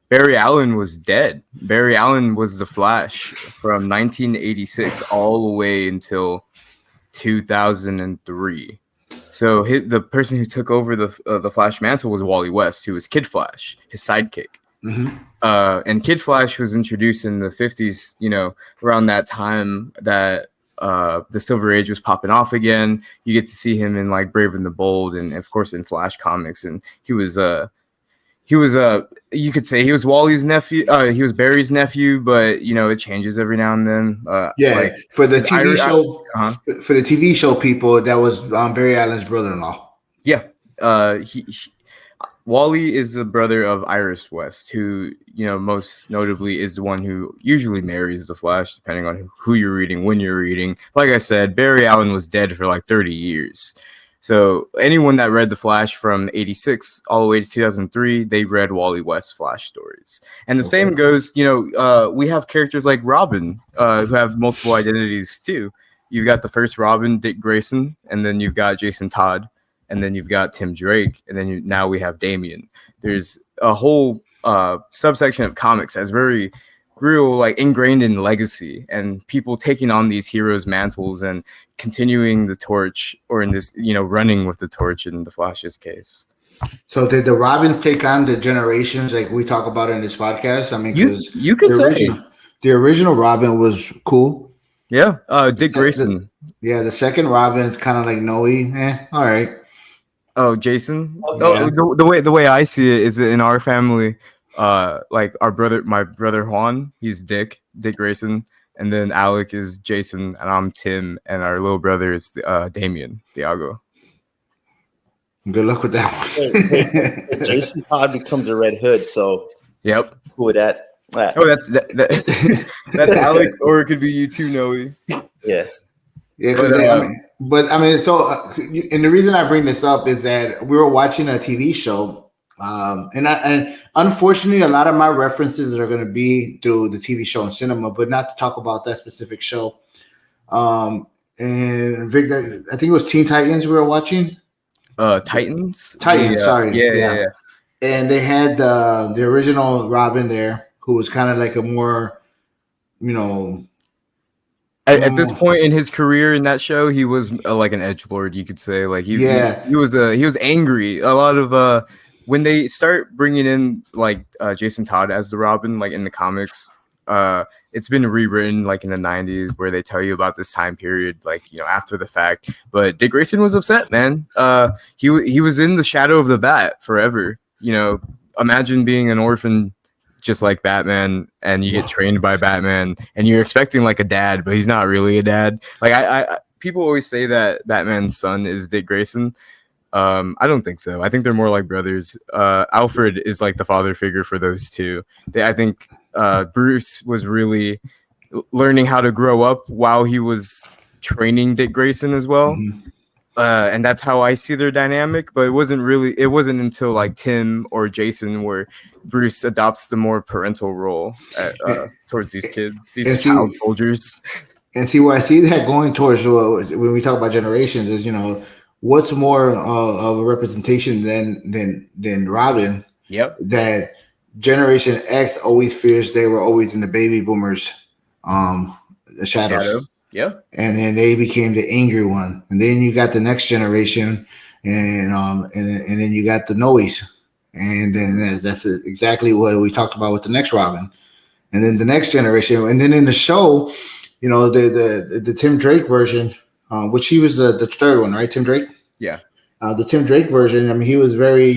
Barry Allen was dead. Barry Allen was the Flash from 1986 all the way until 2003. So the person who took over the Flash mantle was Wally West, who was Kid Flash, his sidekick. Mm-hmm. And Kid Flash was introduced in the 50s, around that time that the Silver Age was popping off again. You get to see him in like Brave and the Bold, and of course in Flash comics. And he was you could say he was Wally's nephew. He was Barry's nephew, but it changes every now and then. For the TV show, for the TV show people, that was Barry Allen's brother-in-law. Yeah, Wally is the brother of Iris West, who most notably is the one who usually marries the Flash, depending on who you're reading, when you're reading. Like I said, Barry Allen was dead for like 30 years. So anyone that read The Flash from 86 all the way to 2003, they read Wally West's Flash stories. And the same goes, we have characters like Robin who have multiple identities too. You've got the first Robin, Dick Grayson, and then you've got Jason Todd, and then you've got Tim Drake, and then now we have Damian. There's a whole subsection of comics that's very real, like ingrained in legacy and people taking on these heroes' mantles and continuing the torch, or in this, running with the torch in the Flash's case. So did the Robins take on the generations like we talk about in this podcast? I mean, you could say. The original Robin was cool. Yeah, Dick Grayson. The second Robin is kind of like Noe. All right. Oh, Jason. Yeah. Oh, the way I see it is in our family, like my brother Juan, he's Dick Grayson, and then Alec is Jason, and I'm Tim, and our little brother is Damien Thiago. Good luck with that Hey, one. Jason Todd becomes a Red Hood, so Yep. who would that? Oh, that's Alec, or it could be you too, Noe. Yeah. Yeah, But and the reason I bring this up is that we were watching a TV show, and unfortunately, a lot of my references are going to be through the TV show and cinema, but not to talk about that specific show. And Vic, I think it was Teen Titans we were watching. Titans. Sorry, Yeah. And they had the original Robin there, who was kind of like a more, you know. At this point in his career in that show, he was like an edgelord, you could say. Like he was angry. A lot of when they start bringing in like Jason Todd as the Robin, like in the comics, it's been rewritten like in the 90s where they tell you about this time period, like after the fact. But Dick Grayson was upset, man. He was in the shadow of the bat forever. Imagine being an orphan just like Batman, and you get trained by Batman, and you're expecting like a dad, but he's not really a dad. Like I people always say that Batman's son is Dick Grayson. I don't think so. I think they're more like brothers. Alfred is like the father figure for those two. I think Bruce was really learning how to grow up while he was training Dick Grayson as well. Mm-hmm. And that's how I see their dynamic. But it wasn't until like Tim or Jason where Bruce adopts the more parental role towards these kids, these child soldiers. And see where I see that going towards when we talk about generations is what's more of a representation than Robin. Yep. That Generation X always fears they were always in the baby boomers shadows. Yeah. And then they became the angry one. And then you got the next generation and then you got the Noes. And then that's exactly what we talked about with the next Robin. And then the next generation. And then in the show, the Tim Drake version, which he was the third one, right? Tim Drake? Yeah. The Tim Drake version, I mean, he was very,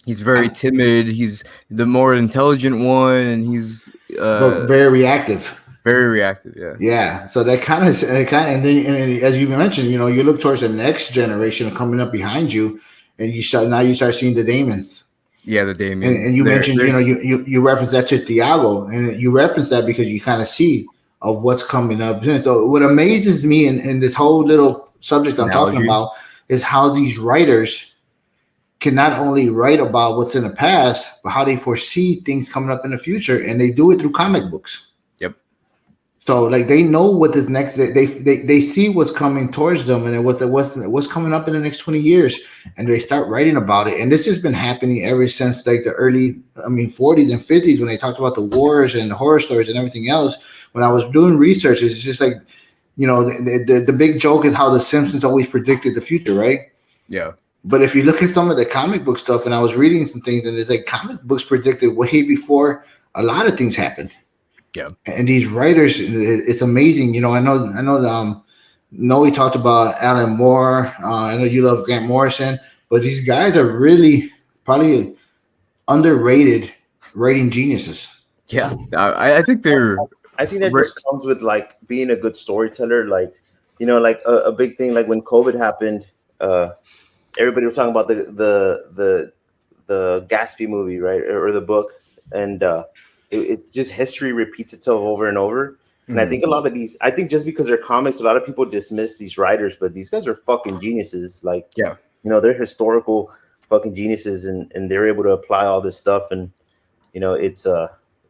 he's very timid. He's the more intelligent one, and he's but very reactive. Very reactive, yeah. Yeah. So that kind of, and then as you mentioned, you look towards the next generation coming up behind you, and you start seeing the Damons. Yeah, the Damien. And you mentioned, you reference that to Thiago, and you reference that because you kind of see of what's coming up. And so what amazes me in this whole little subject I'm talking about is how these writers can not only write about what's in the past, but how they foresee things coming up in the future, and they do it through comic books. Yep. So like they know what this next they see what's coming towards them, and what's coming up in the next 20 years, and they start writing about it. And this has been happening ever since like the early 40s and 50s when they talked about the wars and the horror stories and everything else. When I was doing research, it's just like the big joke is how the Simpsons always predicted the future, right? Yeah. But if you look at some of the comic book stuff, and I was reading some things, and it's like comic books predicted way before a lot of things happened. Yeah. And these writers, it's amazing. I know Noe talked about Alan Moore. I know you love Grant Morrison, but these guys are really probably underrated writing geniuses. Yeah. I think they're. I think that just comes with like being a good storyteller. Like, like a big thing, like when COVID happened, everybody was talking about the Gatsby movie, right? Or the book. And it's just history repeats itself over and over. And I think a lot of these, just because they're comics, a lot of people dismiss these writers, but these guys are fucking geniuses. Like, yeah, they're historical fucking geniuses, and they're able to apply all this stuff. And,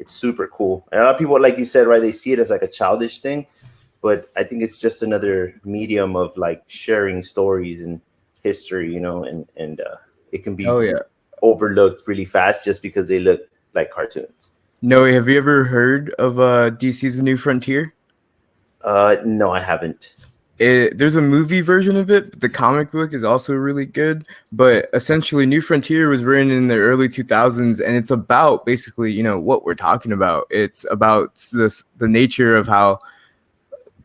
it's super cool. And a lot of people, like you said, right, they see it as like a childish thing, but I think it's just another medium of like sharing stories and history, and it can be overlooked really fast just because they look like cartoons. No, have you ever heard of DC's The New Frontier? No, I haven't. There's a movie version of it, but the comic book is also really good. But essentially, New Frontier was written in the early 2000s, and it's about basically, what we're talking about. It's about the nature of how,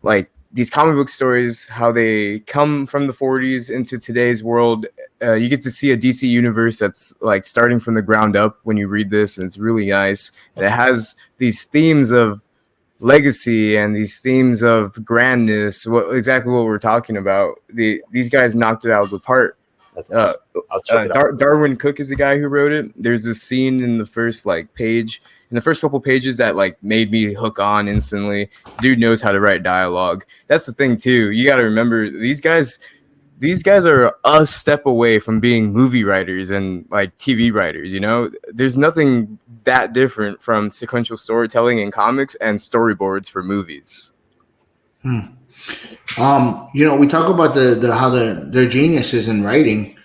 like, these comic book stories, how they come from the 40s into today's world. You get to see a DC universe that's like starting from the ground up when you read this, and it's really nice. And it has these themes of legacy and these themes of grandness, exactly what we're talking about. These guys knocked it out of the park. That's awesome. I'll check it out. Darwin Cook is the guy who wrote it. There's this scene in the first page, in the first couple pages, that made me hook on instantly. Dude knows how to write dialogue. That's the thing too. You got to remember, these guys are a step away from being movie writers and TV writers. There's nothing that different from sequential storytelling in comics and storyboards for movies. We talk about how they're geniuses in writing,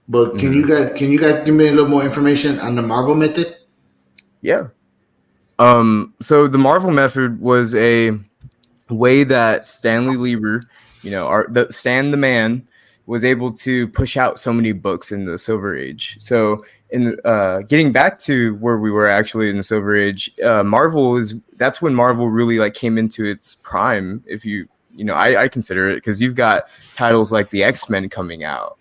but can you guys give me a little more information on the Marvel method? Yeah. So the Marvel method was a way that Stanley Lieber, Stan the Man, was able to push out so many books in the Silver Age. So in getting back to where we were actually in the Silver Age, that's when Marvel really came into its prime. If I consider it, because you've got titles like the X-Men coming out.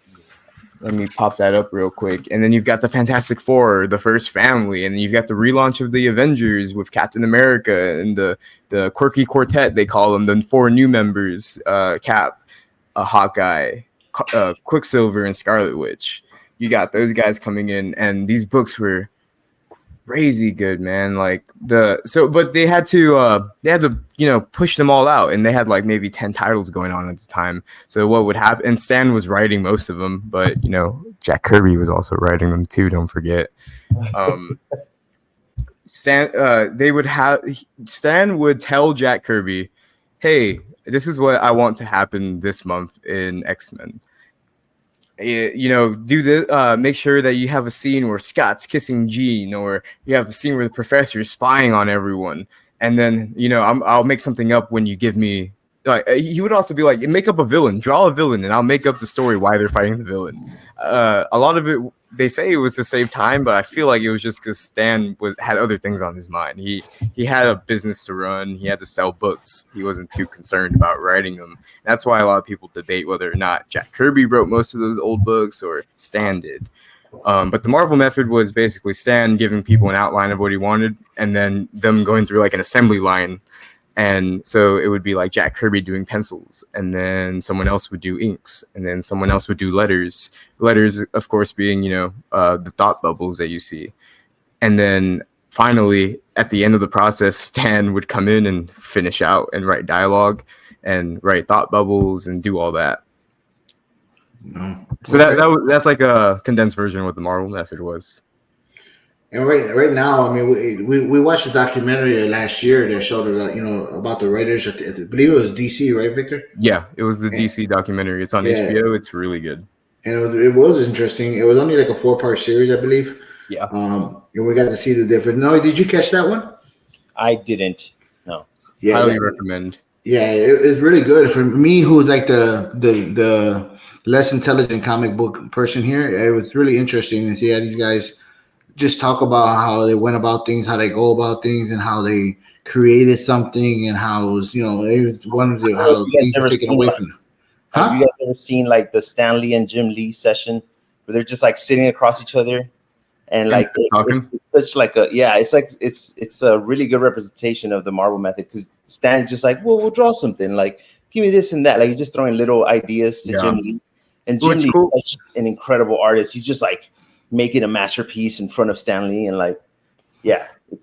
Let me pop that up real quick. And then you've got the Fantastic Four, the First Family, and then you've got the relaunch of the Avengers with Captain America and the quirky quartet, they call them, the 4 new members, Cap, Hawkeye, Quicksilver, and Scarlet Witch. You got those guys coming in, and these books were crazy good, man. But they had to push them all out, and they had maybe 10 titles going on at the time. So what would happen? And Stan was writing most of them, but Jack Kirby was also writing them too. Don't forget. Stan would tell Jack Kirby, "Hey, this is what I want to happen this month in X-Men. Do this. Make sure that you have a scene where Scott's kissing Jean, or you have a scene where the professor is spying on everyone. And then I'll make something up when you give me." He would also be like, "Make up a villain, draw a villain, and I'll make up the story why they're fighting the villain." A lot of it, they say it was to save time, but I feel like it was just because Stan had other things on his mind. He had a business to run. He had to sell books. He wasn't too concerned about writing them. That's why a lot of people debate whether or not Jack Kirby wrote most of those old books or Stan did. But the Marvel method was basically Stan giving people an outline of what he wanted, and then them going through an assembly line. And so it would be Jack Kirby doing pencils, and then someone else would do inks, and then someone else would do letters. Letters, of course, being, the thought bubbles that you see. And then finally, at the end of the process, Stan would come in and finish out and write dialogue and write thought bubbles and do all that. So that's a condensed version of what the Marvel method was. And right now, I mean, we watched a documentary last year that showed about the writers. I believe it was DC, right, Victor? Yeah, it was the DC documentary. It's on HBO. It's really good. And it was interesting. It was only a 4-part series, I believe. Yeah. And we got to see the difference. No, did you catch that one? I didn't. No. Yeah, highly recommend. Yeah, it's really good for me, who's the less intelligent comic book person here. It was really interesting to see how these guys just talk about how they went about things, how they go about things, and how they created something, and how it was, it was one of the how things were taken away from them. Have you guys ever seen the Stan Lee and Jim Lee session where they're just sitting across each other and it's such it's a really good representation of the Marvel method, because Stan is just we'll draw something, give me this and that, he's just throwing little ideas to Jim Lee, and Jim Lee's such an incredible artist. He's just making a masterpiece in front of Stan Lee, and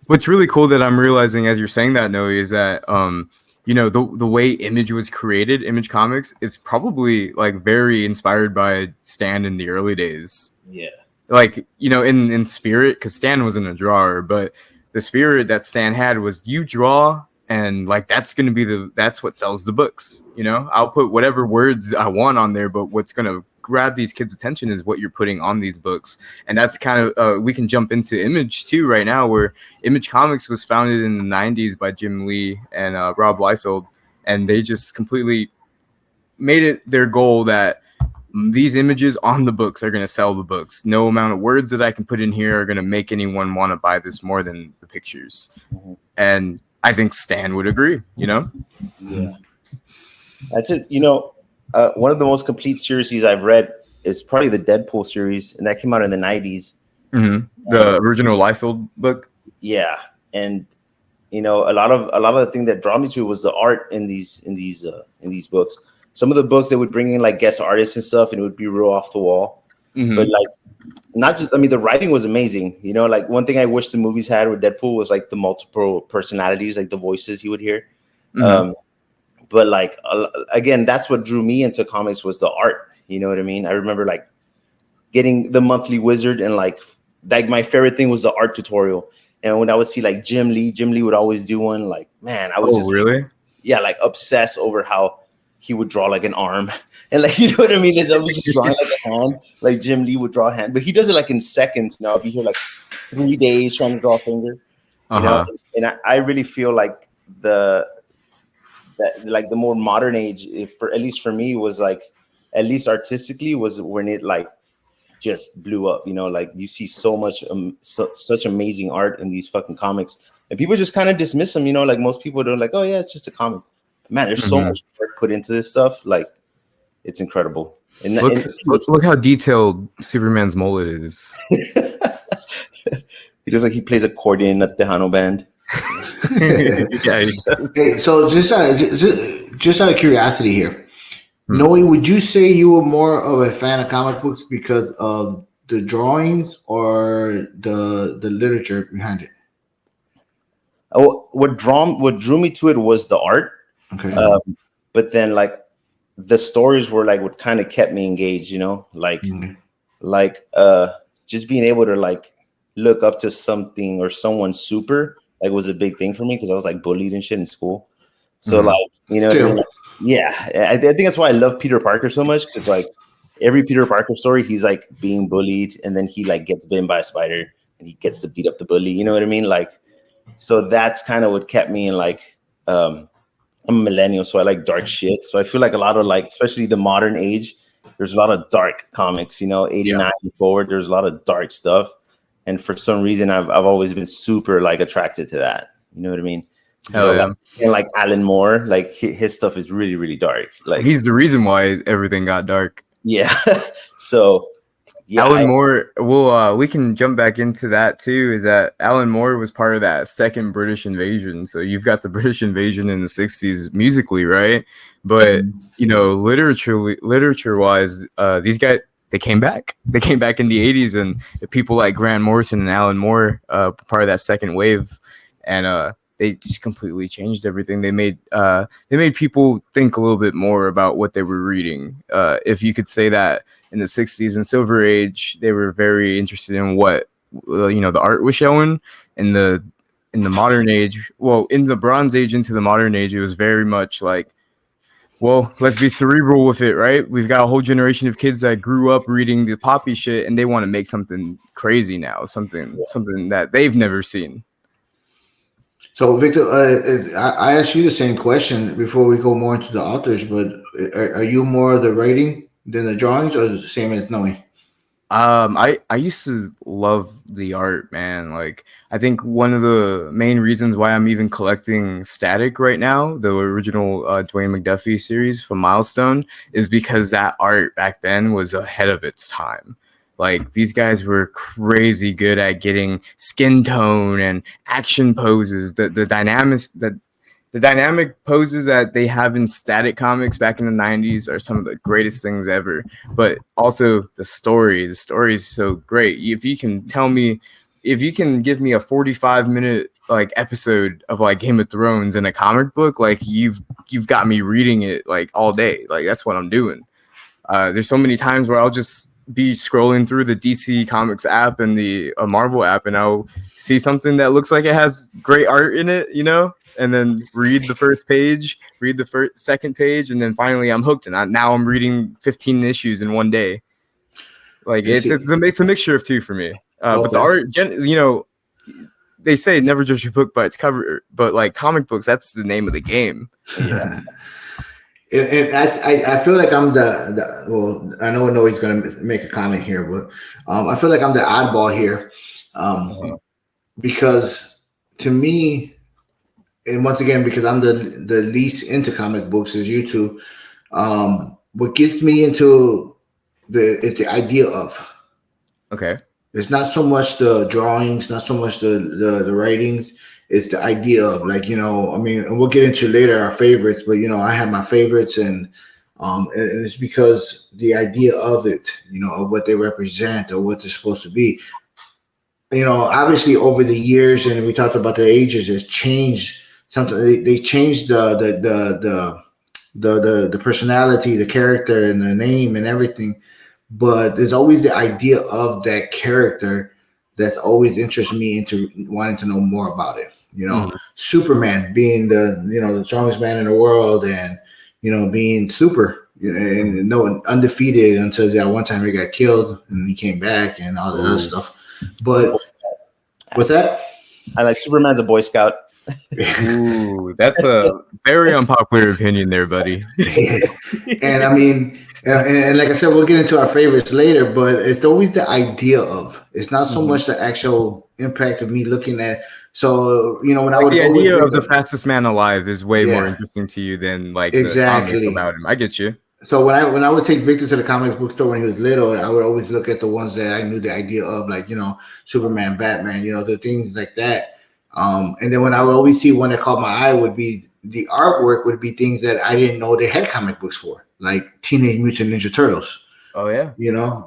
what's really cool that I'm realizing as you're saying that, Noe, is that the way Image was created, Image Comics, is probably very inspired by Stan in the early days. Yeah. In spirit, because Stan wasn't a drawer, but the spirit that Stan had was you draw, and that's going to be that's what sells the books. I'll put whatever words I want on there, but what's going to grab these kids' attention is what you're putting on these books. And that's kind of we can jump into Image too right now, where Image Comics was founded in the 90s by Jim Lee and Rob Liefeld, and they just completely made it their goal that these images on the books are going to sell the books. No amount of words that I can put in here are going to make anyone want to buy this more than the pictures. And I think Stan would agree, you know? Yeah. That's it. One of the most complete series I've read is probably the Deadpool series, and that came out in the 90s. The original Liefeld book. Yeah. And a lot of the thing that drew me to was the art in these books. Some of the books, they would bring in like guest artists and stuff, and it would be real off the wall. But like, not just, the writing was amazing. Like one thing I wish the movies had with Deadpool was like the multiple personalities, like the voices he would hear. But like, again, that's what drew me into comics was the art. You know what I mean? I remember like getting the Monthly Wizard, and like my favorite thing was the art tutorial. And when I would see like Jim Lee would always do one. Like, man, I was just really, like obsessed over how he would draw like an arm, and like, you know what I mean? I was just drawing like a hand, like Jim Lee would draw a hand, but he does it like in seconds. I'll be here like 3 days trying to draw a finger, and I really feel like the more modern age, at least for me, was like, at least artistically, was when it like just blew up. Like you see so much such amazing art in these fucking comics, and people just kind of dismiss them. Like most people don't, like, oh yeah, it's just a comic. Man, there's so much work put into this stuff. Like, it's incredible. And look how detailed Superman's mullet is. He looks like he plays accordion at the Tejano band. Hey, so just out of curiosity here, Noe, would you say you were more of a fan of comic books because of the drawings or the literature behind it? Oh, what drew me to it was the art. Okay. But then like the stories were like what kind of kept me engaged, like just being able to like look up to something or someone super like was a big thing for me, because I was like bullied and shit in school. So like, yeah, I think that's why I love Peter Parker so much, because like every Peter Parker story, he's like being bullied, and then he like gets bitten by a spider and he gets to beat up the bully. You know what I mean? Like, so that's kind of what kept me in like, I'm a millennial, so I like dark shit. So I feel like a lot of like, especially the modern age, there's a lot of dark comics, 89 forward, there's a lot of dark stuff. And for some reason, I've always been super like attracted to that. You know what I mean? Hell yeah. And like Alan Moore, like his stuff is really, really dark. Like he's the reason why everything got dark. Yeah. So yeah, Alan Moore, we can jump back into that too, is that Alan Moore was part of that second British invasion. So you've got the British invasion in the 60s musically, right? But literature wise, these guys, they came back in the 80s, and people like Grant Morrison and Alan Moore, part of that second wave, and they just completely changed everything. They made people think a little bit more about what they were reading. If you could say that in the 60s and Silver Age, they were very interested in what the art was showing. In the modern age, in the Bronze Age into the modern age, it was very much like, well, let's be cerebral with it, right? We've got a whole generation of kids that grew up reading the poppy shit, and they want to make something crazy now, something that they've never seen. So, Victor, I asked you the same question before we go more into the authors, but are you more the writing than the drawings, or the same as Noe? I used to love the art, man. Like, I think one of the main reasons why I'm even collecting Static right now, the original Dwayne McDuffie series from Milestone, is because that art back then was ahead of its time. Like, these guys were crazy good at getting skin tone and action poses. The dynamic poses that they have in Static comics back in the 90s are some of the greatest things ever. But also the story is so great. If you can give me a 45-minute like episode of like Game of Thrones in a comic book, like you've got me reading it like all day. Like, that's what I'm doing. There's so many times where I'll just be scrolling through the DC Comics app and the Marvel app, and I'll see something that looks like it has great art in it, and then read the first page, read the second page, and then finally I'm hooked, and now I'm reading 15 issues in one day. Like, it's a mixture of two for me. But the art, they say never judge a book by its cover, but like comic books, that's the name of the game. Yeah. And I feel like I'm the well, I know he's gonna make a comment here, but I feel like I'm the oddball here, Uh-huh. because to me, and once again, because I'm the least into comic books as you two, what gets me into the is the idea of. Okay. It's not so much the drawings, not so much the writings. It's the idea of, like, I mean, and we'll get into later our favorites, but I have my favorites, and it's because the idea of it, of what they represent or what they're supposed to be. Obviously over the years, and we talked about the ages, has changed. Something they changed the personality, the character, and the name and everything, but there's always the idea of that character that's always interested me into wanting to know more about it. Mhm. Superman being the strongest man in the world, and being super, and no undefeated until that one time he got killed and he came back and all that other Ooh. stuff. He's a Boy But Scout. what's that? I like Superman's a Boy Scout. Ooh, that's a very unpopular opinion there, buddy. And I mean, and like I said, we'll get into our favorites later, but it's always the idea of. It's not so Mhm. much the actual impact of me looking at. So when I Like would the go with idea of the Victor, fastest man alive is way more yeah, interesting to you than like the comic exactly. about him. I get you. So when I would take Victor to the comics book store when he was little, I would always look at the ones that I knew the idea of, like Superman, Batman, the things like that. And then when I would always see one that caught my eye would be the artwork would be things that I didn't know they had comic books for, like Teenage Mutant Ninja Turtles. Oh yeah.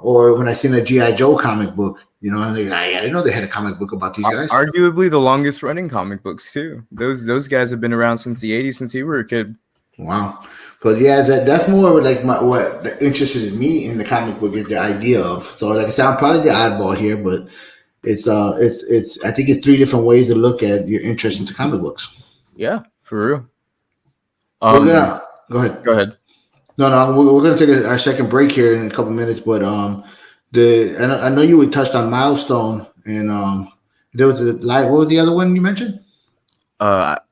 Or when I seen a GI Joe comic book, I was like, I didn't know they had a comic book about these guys. Arguably the longest running comic books too. Those guys have been around since the 80s, since you were a kid. Wow. But yeah, that's more like what interested me in the comic book is the idea of. So like I said, I'm probably the oddball here, but it's I think it's three different ways to look at your interest into comic books. Yeah, for real. We're gonna go ahead. Go ahead. No, we're gonna take our second break here in a couple minutes, but I know you would touched on Milestone, and there was a live. What was the other one you mentioned?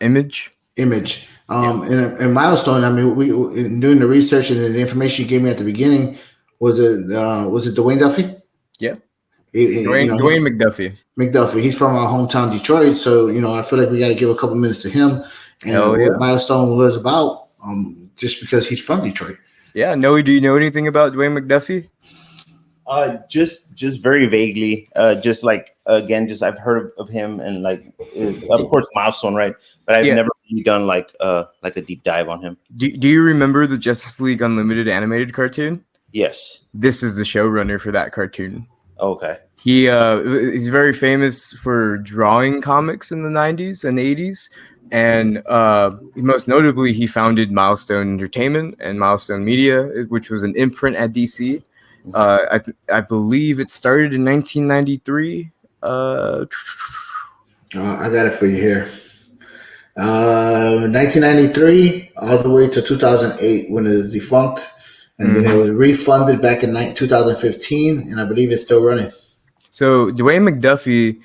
Image. Image. And Milestone. I mean, we in doing the research and the information you gave me at the beginning. Was it Dwayne Duffy? Yeah. Dwayne McDuffie. McDuffie. He's from our hometown, Detroit. So I feel like we got to give a couple minutes to him and Hell yeah. what Milestone was about. Just because he's from Detroit. Yeah. No. Do you know anything about Dwayne McDuffie? Just very vaguely. Just like again, just I've heard of him, and like of course Milestone, right? But I've never really done like a deep dive on him. Do you remember the Justice League Unlimited animated cartoon? Yes. This is the showrunner for that cartoon. Okay. He's very famous for drawing comics in the 90s and 80s. And most notably, he founded Milestone Entertainment and Milestone Media, which was an imprint at DC. I believe it started in 1993. I got it for you here. 1993 all the way to 2008 when it was defunct, and then it was refunded back in 2015, and I believe it's still running. So Dwayne McDuffie,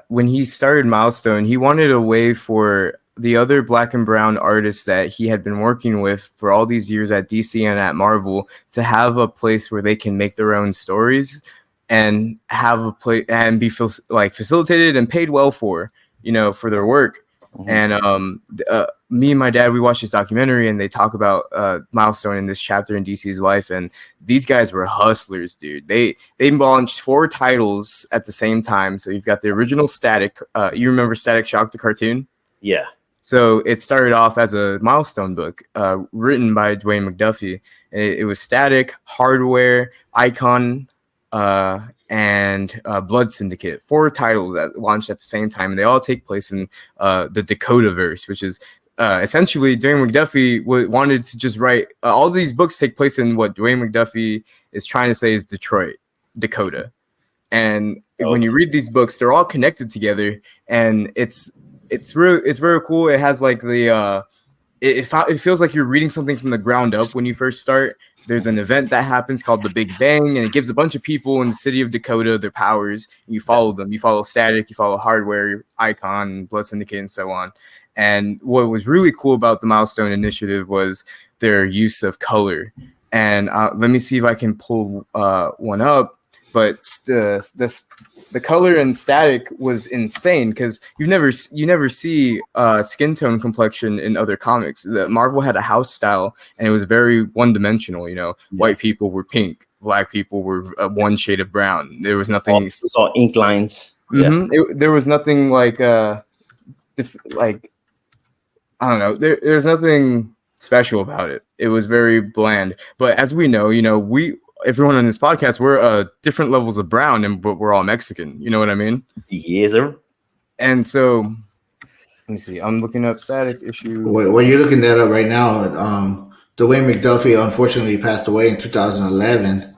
when he started Milestone, he wanted a way for the other black and brown artists that he had been working with for all these years at DC and at Marvel to have a place where they can make their own stories and have a place and be facilitated and paid well for their work. And me and my dad, we watched this documentary and they talk about Milestone in this chapter in DC's life, and these guys were hustlers, dude. They launched 4 titles at the same time. So you've got the original Static. You remember Static Shock, the cartoon? Yeah. So it started off as a Milestone book written by Dwayne McDuffie. It was Static, Hardware, Icon, and Blood Syndicate. 4 titles that launched at the same time, and they all take place in the Dakota-verse, which is essentially Dwayne McDuffie wanted to just write all these books take place in what Dwayne McDuffie is trying to say is Detroit, Dakota. And when you read these books, they're all connected together, and it's very cool. It has like the it feels like you're reading something from the ground up when you first start. There's an event that happens called the Big Bang, and it gives a bunch of people in the city of Dakota their powers. And you follow them. You follow Static, you follow Hardware, Icon, Blood Syndicate, and so on. And what was really cool about the Milestone Initiative was their use of color. And let me see if I can pull one up. But the color in Static was insane because you never see skin tone complexion in other comics. Marvel had a house style, and it was very one dimensional. White people were pink, black people were one shade of brown. There was nothing. It's all ink lines. There was nothing like I don't know. There's nothing special about it. It was very bland. But as we know, everyone on this podcast, we're different levels of brown, but we're all Mexican. You know what I mean? Yes, sir. And so, let me see. I'm looking up Static issue. Well, you're looking that up right now. Dwayne McDuffie unfortunately passed away in 2011.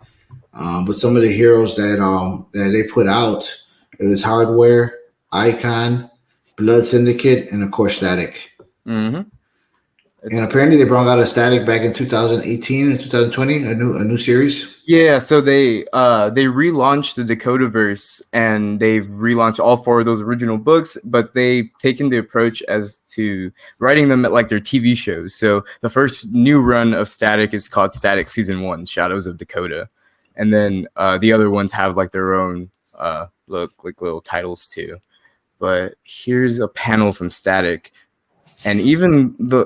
But some of the heroes that they put out, it was Hardware, Icon, Blood Syndicate, and of course Static. Mm-hmm. And apparently they brought out a Static back in 2018 and 2020, a new series. Yeah, so they relaunched the Dakotaverse, and they've relaunched all 4 of those original books, but they've taken the approach as to writing them like their TV shows. So the first new run of Static is called Static Season 1, Shadows of Dakota. And then the other ones have like their own little titles too. But here's a panel from Static. And even the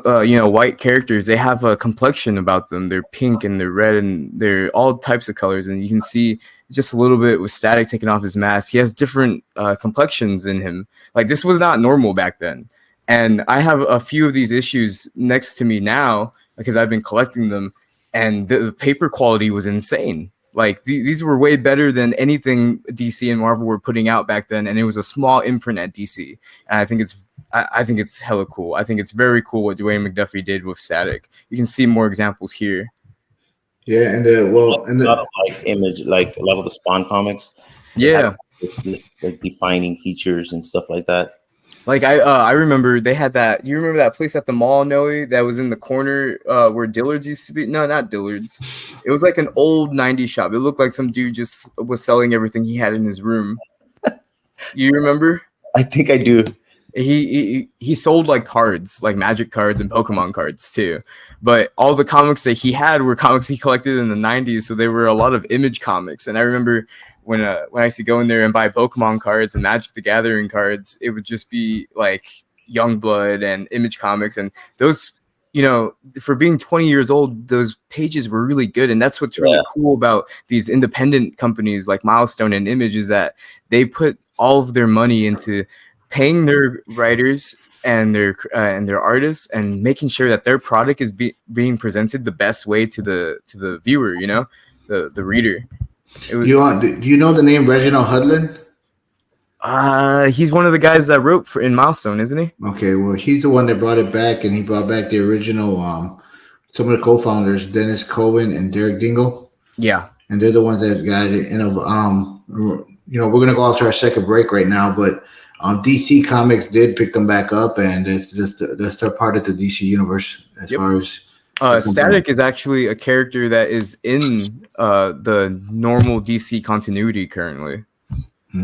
white characters, they have a complexion about them. They're pink and they're red and they're all types of colors. And you can see just a little bit with Static taking off his mask. He has different complexions in him. Like, this was not normal back then. And I have a few of these issues next to me now because I've been collecting them. And the paper quality was insane. Like, these were way better than anything DC and Marvel were putting out back then. And it was a small imprint at DC. And I think it's hella cool. I think it's very cool what Dwayne McDuffie did with Static. You can see more examples here. Yeah, and a lot of Image, like a lot of the Spawn comics. Yeah, it's this like defining features and stuff like that. Like I remember they had that. You remember that place at the mall, Noe, that was in the corner where Dillard's used to be? No, not Dillard's. It was like an old 90s shop. It looked like some dude just was selling everything he had in his room. You remember? I think I do. He sold like cards, like Magic cards and Pokemon cards too. But all the comics that he had were comics he collected in the 90s, so they were a lot of Image comics. And I remember when I used to go in there and buy Pokemon cards and Magic the Gathering cards, it would just be like Youngblood and Image comics. And those, for being 20 years old, those pages were really good. And that's what's really cool about these independent companies like Milestone and Image, is that they put all of their money into paying their writers and their artists and making sure that their product is being presented the best way to the viewer, the reader. Do you know the name Reginald Hudlin? He's one of the guys that wrote in Milestone, isn't he? Okay, well, he's the one that brought it back, and he brought back the original. Some of the co-founders, Dennis Cohen and Derek Dingle. Yeah, and they're the ones that got it. We're gonna go after our second break right now, but DC Comics did pick them back up, and they're part of the DC universe as far as. Static is actually a character that is in the normal DC continuity currently,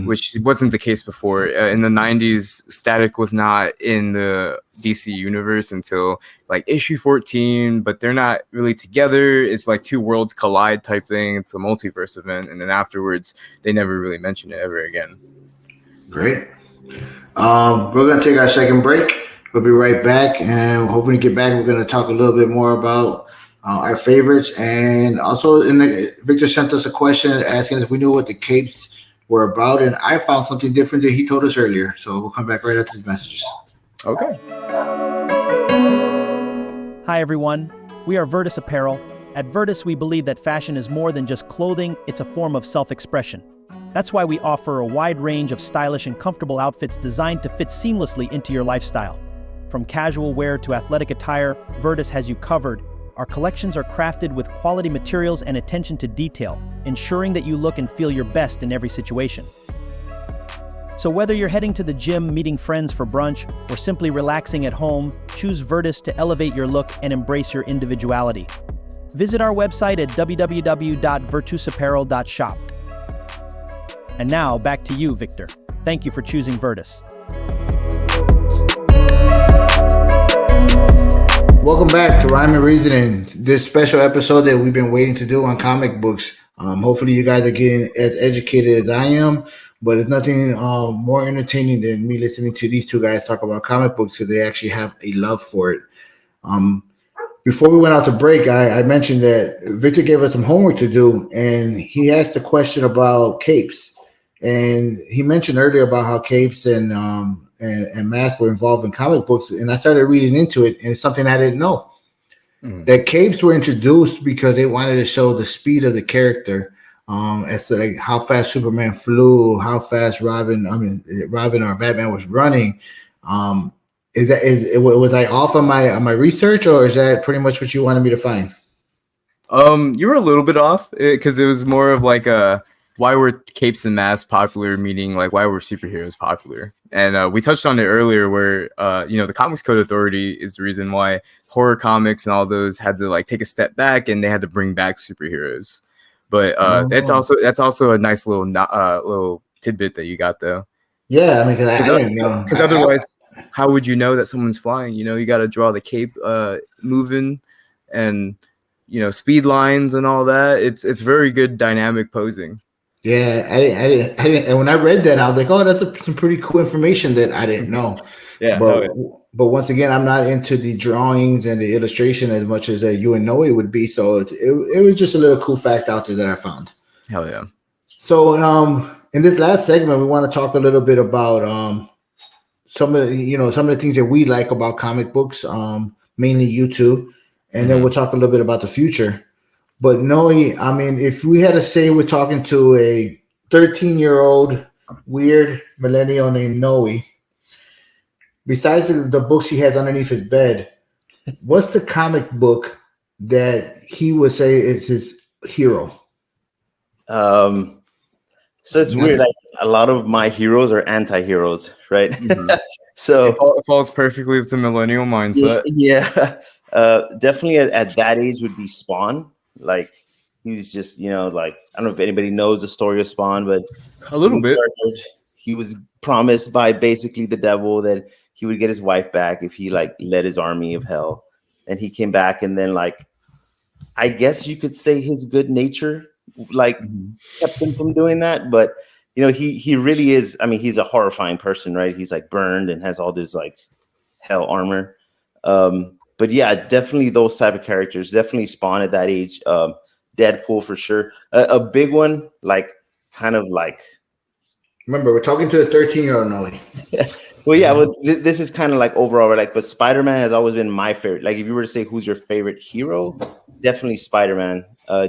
which wasn't the case before. In the 90s, Static was not in the DC universe until like issue 14, but they're not really together. It's like two worlds collide type thing. It's a multiverse event, and then afterwards, they never really mention it ever again. Great. We're going to take our second break. We'll be right back, and hoping to get back. We're going to talk a little bit more about our favorites, and also Victor sent us a question asking if we knew what the capes were about, and I found something different that he told us earlier. So we'll come back right after these messages. Okay. Hi, everyone. We are Virtus Apparel. At Virtus, we believe that fashion is more than just clothing. It's a form of self-expression. That's why we offer a wide range of stylish and comfortable outfits designed to fit seamlessly into your lifestyle. From casual wear to athletic attire, Virtus has you covered. Our collections are crafted with quality materials and attention to detail, ensuring that you look and feel your best in every situation. So whether you're heading to the gym, meeting friends for brunch, or simply relaxing at home, choose Virtus to elevate your look and embrace your individuality. Visit our website at www.virtusapparel.shop. And now, back to you, Victor. Thank you for choosing Virtus. Welcome back to Rhyme and Reasoning, this special episode that we've been waiting to do on comic books. Hopefully, you guys are getting as educated as I am, but it's nothing more entertaining than me listening to these two guys talk about comic books because they actually have a love for it. Um, Before we went out to break, I mentioned that Victor gave us some homework to do, and he asked a question about capes. And he mentioned earlier about how capes and masks were involved in comic books, and I started reading into it, and it's something I didn't know. That capes were introduced because they wanted to show the speed of the character, as to like how fast Superman flew, how fast Robin or Batman was running. Was I off on my research, or is that pretty much what you wanted me to find? You were a little bit off because it was more of like why were capes and masks popular, meaning like why were superheroes popular? And we touched on it earlier, where the Comics Code Authority is the reason why horror comics and all those had to like take a step back and they had to bring back superheroes. But that's also a nice little tidbit that you got though. Yeah, I mean, because I didn't know. Because otherwise, how would you know that someone's flying? You got to draw the cape moving, and speed lines and all that. It's very good dynamic posing. Yeah, I didn't. And when I read that, I was like, "Oh, that's some pretty cool information that I didn't know." Yeah, but once again, I'm not into the drawings and the illustration as much as you and Noe would be. So it was just a little cool fact out there that I found. Hell yeah! So in this last segment, we want to talk a little bit about some of the things that we like about comic books, mainly you two, and then we'll talk a little bit about the future. But Noe, I mean, if we had to say we're talking to a 13-year-old weird millennial named Noe, besides the books he has underneath his bed, what's the comic book that he would say is his hero? So it's weird. Like a lot of my heroes are anti-heroes, right? So it falls perfectly with the millennial mindset. Yeah. Definitely at that age would be Spawn. Like he was just, like I don't know if anybody knows the story of Spawn, but a little bit. He was promised by basically the devil that he would get his wife back if he like led his army of hell. And he came back, and then like I guess you could say his good nature like kept him from doing that. But he really is. I mean, he's a horrifying person, right? He's like burned and has all this like hell armor. But yeah, definitely those type of characters. Definitely Spawn at that age. Deadpool for sure. A big one, like kind of like. Remember, we're talking to a 13-year-old Noe. Well, yeah. Well, this is kind of like overall, like, but Spider-Man has always been my favorite. Like, if you were to say who's your favorite hero, definitely Spider-Man.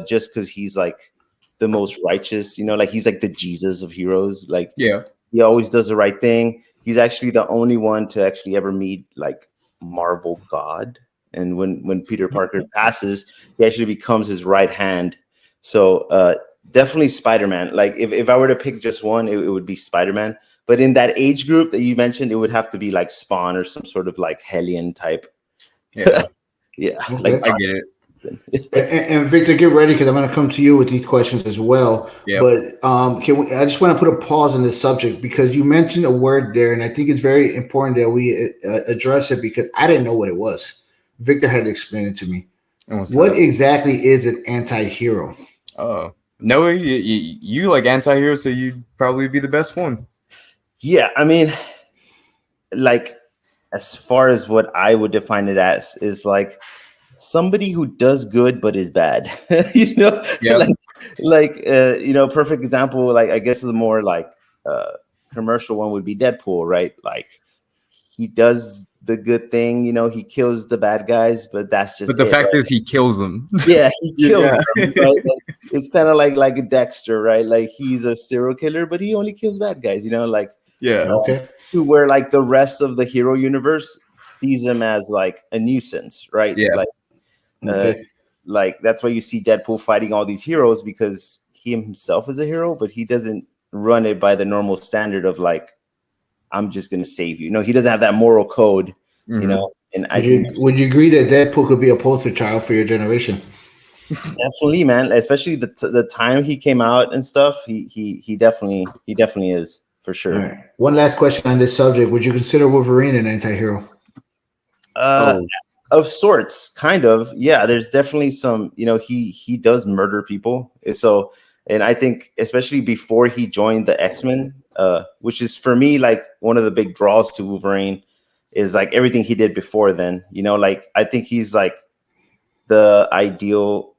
Just because he's like the most righteous. Like he's like the Jesus of heroes. Like, yeah, he always does the right thing. He's actually the only one to actually ever meet like Marvel God, and when Peter Parker passes, he actually becomes his right hand. So definitely Spider-Man. Like if I were to pick just one, it would be Spider-Man. But in that age group that you mentioned, it would have to be like Spawn or some sort of like Hellion type. Yeah. Yeah, Okay. like I get it. And Victor, get ready because I'm going to come to you with these questions as well. Yep. But I just want to put a pause on this subject because you mentioned a word there, and I think it's very important that we address it because I didn't know what it was. Victor had to explain it to me. What exactly is an anti-hero? Oh, no, you like anti-heroes, so you'd probably be the best one. Yeah, I mean, like as far as what I would define it as is like somebody who does good but is bad. Yeah. Perfect example, like I guess the more like commercial one would be Deadpool, right? Like he does the good thing, he kills the bad guys, but that's just. But the fact is, he kills them. Yeah, he kills them. Right? Yeah. It's kind of like a Dexter, right? Like he's a serial killer, but he only kills bad guys. Like Yeah. Okay. To where like the rest of the hero universe sees him as like a nuisance, right? Yeah. Like. Okay. Like that's why you see Deadpool fighting all these heroes because he himself is a hero, but he doesn't run it by the normal standard of like, I'm just going to save you. No, he doesn't have that moral code, And would you agree that Deadpool could be a poster child for your generation? Definitely, man. Especially the time he came out and stuff. He definitely is for sure. All right. One last question on this subject: would you consider Wolverine an anti-hero? Uh, Oh, of sorts, kind of. Yeah, there's definitely some. He does murder people. So, and I think especially before he joined the X-Men, which is for me like one of the big draws to Wolverine, is like everything he did before then. Like I think he's like the ideal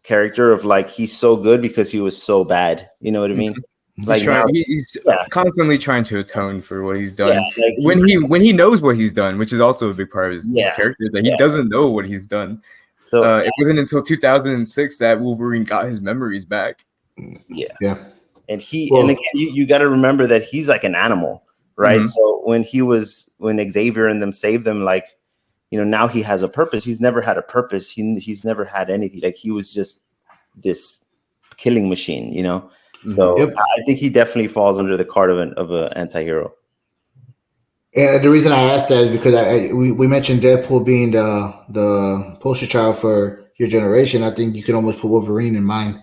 character of like he's so good because he was so bad. You know what I mean? he's Like now, trying. He's yeah, constantly trying to atone for what he's yeah, done. like When he knows what he's done, which is also a big part of his yeah, character, that he yeah. doesn't know what he's done. So It wasn't until 2006 that Wolverine got his memories back. yeah. Yeah. And and Well, again, you got to remember that he's like an animal, right? Mhm. So when Xavier and them saved them, like now he has a purpose. He's never had a purpose. He's never had anything. Like he was just this killing machine, So yep. I think he definitely falls under the card of an anti-hero. And the reason I asked that is because we mentioned Deadpool being the poster child for your generation. I think you could almost put Wolverine in mine,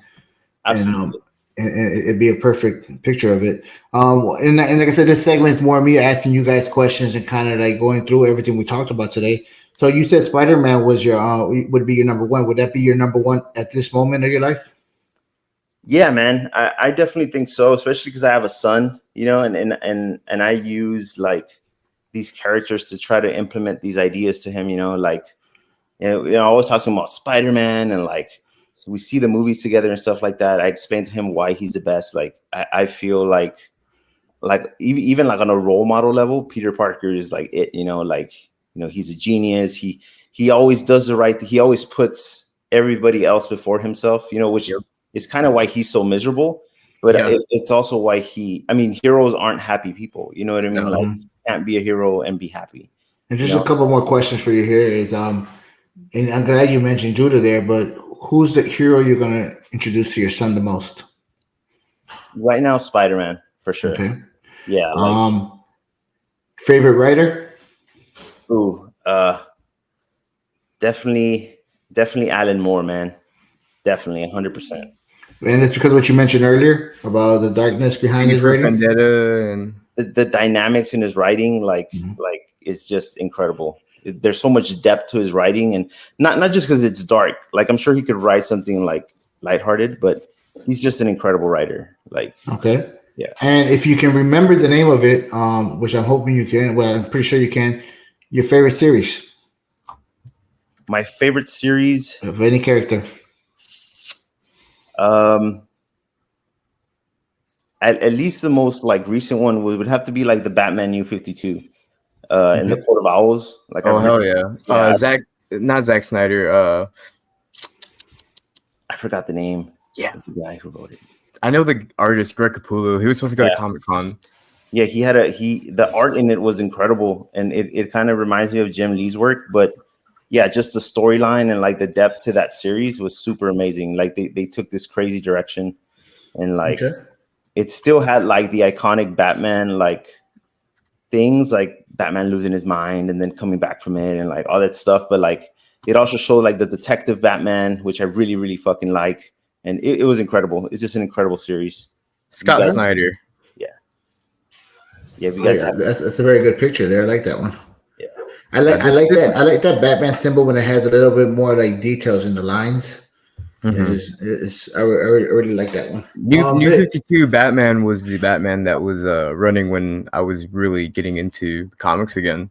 and Absolutely. and it'd be a perfect picture of it. And like I said, this segment is more me asking you guys questions and kind of like going through everything we talked about today. So you said Spider Man was your would be your number one. Would that be your number one at this moment of your life? Yeah, man, I definitely think so, especially because I have a son, and I use like these characters to try to implement these ideas to him, like I always talk to him about Spider-Man and like so we see the movies together and stuff like that. I explain to him why he's the best. Like I feel like even like on a role model level, Peter Parker is like it, like he's a genius. He always does the right thing. He always puts everybody else before himself, which Yep. is kind of why he's so miserable. But Yeah. it's also why heroes aren't happy people. You know what I mean? No. Like you can't be a hero and be happy. And You just a know, couple more questions for you here is and I'm glad you mentioned Judah there, but who's the hero you're gonna introduce to your son the most? right now, Spider-Man for sure. Okay. Yeah, like Um, favorite writer? ooh, definitely Alan Moore, man. Definitely 100%. And it's because of what you mentioned earlier about the darkness behind V his for writings. Vendetta and The dynamics in his writing, like Mhm. just incredible. There's so much depth to his writing, and not just because it's dark. Like I'm sure he could write something like lighthearted, but he's just an incredible writer. Like Okay. yeah, And if you can remember the name of it, which I'm hoping you can, well, I'm pretty sure you can, your favorite series my favorite series. of any character. Um, at least the most like recent one would have to be like the Batman New 52. In the Okay. Court of Owls. Like I oh hell really, yeah. yeah, Not Zack Snyder. I forgot the name. Yeah. Of the guy who wrote it. I know the artist Greg Capullo. He was supposed to go to Yeah. Comic-Con. Yeah, the art in it was incredible, and it kind of reminds me of Jim Lee's work, but yeah, just the storyline and like the depth to that series was super amazing. Like they took this crazy direction, and like Okay. it still had like the iconic Batman like things, like Batman losing his mind and then coming back from it, and like all that stuff. But like it also showed like the detective Batman, which I really really fucking like, and it was incredible. It's just an incredible series. Scott guys- Snyder. Yeah, if you Oh, guys yeah, have, that's a very good picture there. I like that one. yeah. I like This- I like that Batman symbol when it has a little bit more like details in the lines. Mhm. I really like that one. New Vic, 52 Batman was the Batman that was running when I was really getting into comics again.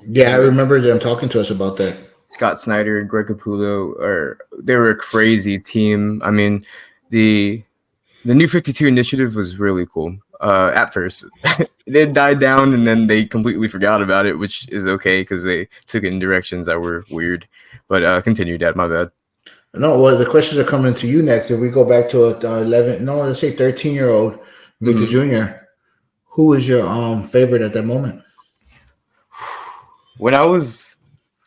yeah, I remember them talking to us about that. Scott Snyder and Greg Capullo they were a crazy team. I mean, the New 52 initiative was really cool. At first, it died down and then they completely forgot about it, which is okay because they took it in directions that were weird. But continue, Dad. My bad. No, well, the questions are coming to you next. If we go back to 11, no, let's say 13-year-old Victor Mhm. Jr., who was your favorite at that moment? When I was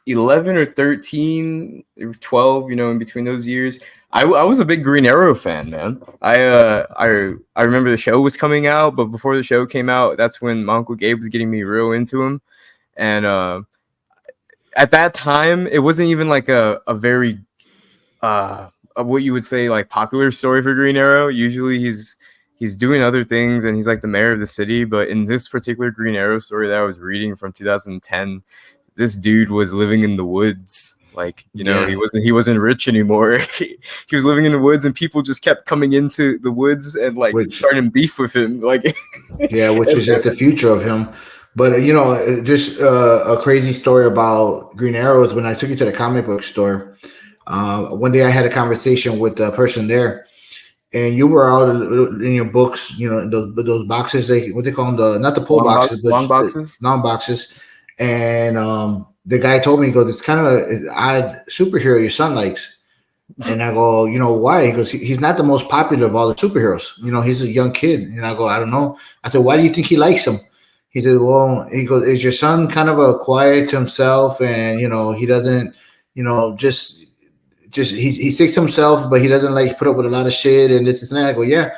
11 or 13 or 12, in between those years, I was a big Green Arrow fan, man. I remember the show was coming out, but before the show came out, that's when my Uncle Gabe was getting me real into him. And at that time, it wasn't even like a very what you would say like popular story for Green Arrow. Usually he's doing other things and he's like the mayor of the city, but in this particular Green Arrow story that I was reading from 2010, this dude was living in the woods. Like, you know, Yeah. he wasn't rich anymore. He was living in the woods, and people just kept coming into the woods and like Which starting beef with him. Like, Yeah, which is like the future of him. But just a crazy story about Green Arrows. When I took you to the comic book store, one day I had a conversation with a person there, and you were out in your books, those boxes, what they call them, the not the pull boxes, but long the boxes. long boxes. And the guy told me, he goes, it's kind of an odd superhero your son likes. And I go, why? He goes, he's not the most popular of all the superheroes. He's a young kid. And I go, I don't know. I said, why do you think he likes him? He said, well, he goes, is your son kind of a quiet to himself, and he doesn't, just he sticks to himself, but he doesn't like put up with a lot of shit and this and that. I go, yeah,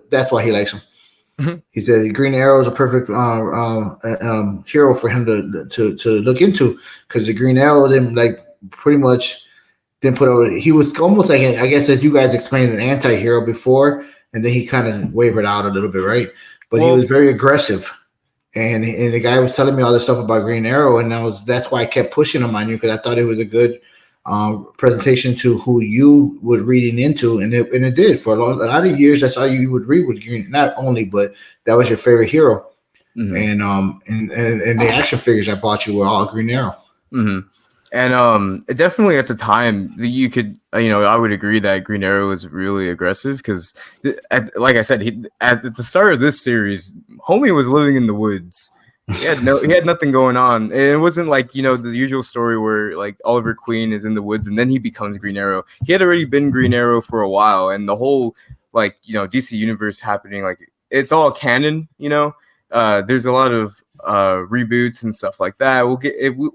that's why he likes him. Mhm. He said Green Arrow is a perfect hero for him to look into, because the Green Arrow then like pretty much then put over. He was almost like I guess, as you guys explained, an anti-hero before, and then he kind of wavered out a little bit, right? But he Well, was very aggressive, and the guy was telling me all this stuff about Green Arrow, and that's why I kept pushing him on you, because I thought it was a good presentation to who you were reading into, and it did. For a lot of years I saw you would read with Green, not only, but that was your favorite hero. mhm. And the action figures I bought you were all Green Arrow. Mm-hmm. And definitely at the time, you could, I would agree that Green Arrow was really aggressive because, like I said, at the start of this series, homie was living in the woods. He had nothing going on. And it wasn't like, the usual story where like Oliver Queen is in the woods and then he becomes Green Arrow. He had already been Green Arrow for a while, and the whole like, DC universe happening, like it's all canon, there's a lot of reboots and stuff like that.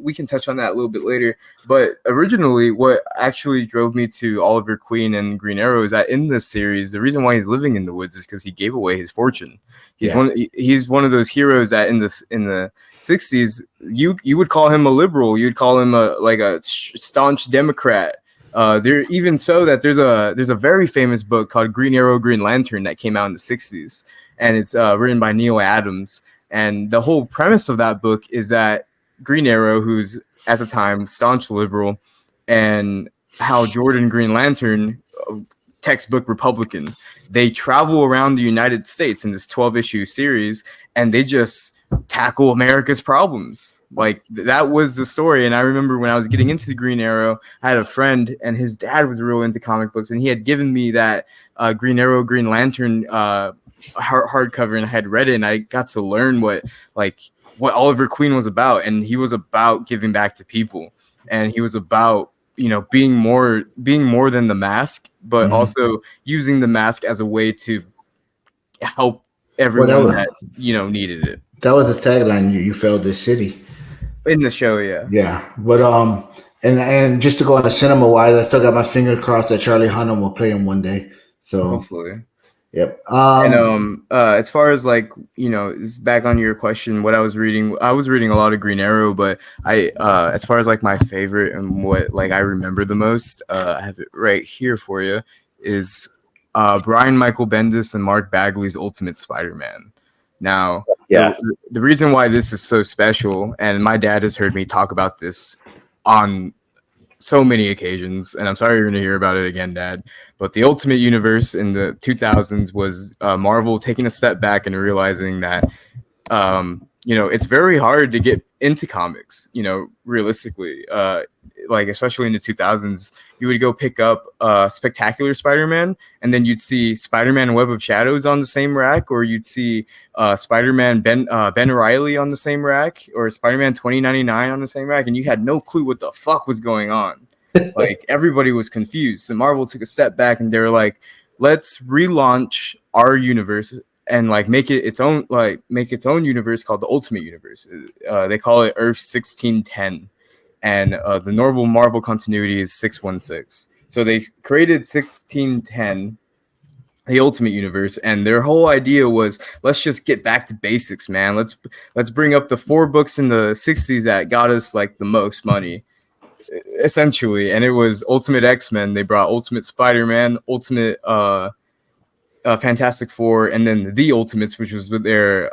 We can touch on that a little bit later. But originally, what actually drove me to Oliver Queen and Green Arrow is that in this series, the reason why he's living in the woods is because he gave away his fortune. He's one of those heroes that in the 60s you would call him a liberal. You'd call him a staunch Democrat. There even so that there's a very famous book called Green Arrow, Green Lantern that came out in the 60s, and it's written by Neil Adams. And the whole premise of that book is that Green Arrow, who's at the time staunch liberal, and Hal Jordan, Green Lantern, textbook Republican, they travel around the United States in this 12-issue series, and they just tackle America's problems. Like that was the story. And I remember when I was getting into the Green Arrow, I had a friend, and his dad was real into comic books, and he had given me that Green Arrow, Green Lantern hardcover, and I had read it, and I got to learn what Oliver Queen was about. And he was about giving back to people, and he was about being more than the mask, but also using the mask as a way to help everyone that needed it That was his tagline. You failed this city. in the show. Yeah, but and just to go on the cinema wise, I still got my fingers crossed that Charlie Hunnam will play him one day. So Hopefully. yep. And as far as like back on your question, what I was reading a lot of Green Arrow, but I as far as like my favorite and what like I remember the most, I have it right here for you, is Brian Michael Bendis and Mark Bagley's Ultimate Spider-Man. Now, Yeah. the reason why this is so special, and my dad has heard me talk about this on so many occasions, and I'm sorry you're going to hear about it again, Dad, but the Ultimate Universe in the 2000s was Marvel taking a step back and realizing that it's very hard to get into comics, realistically, like especially in the 2000s. You would go pick up Spectacular Spider-Man, and then you'd see Spider-Man Web of Shadows on the same rack, or you'd see Spider-Man Ben Reilly on the same rack, or Spider-Man 2099 on the same rack, and you had no clue what the fuck was going on. Like everybody was confused. So Marvel took a step back, and they were like, let's relaunch our universe and like make its own universe called the Ultimate Universe. They call it Earth 1610, and the normal Marvel continuity is 616. So they created 1610, the Ultimate Universe, and their whole idea was, let's just get back to basics, man. Let's bring up the 4 books in the 60s that got us like the most money, essentially. And it was Ultimate X-Men. They brought Ultimate Spider-Man, Ultimate Fantastic Four, and then the Ultimates, which was with their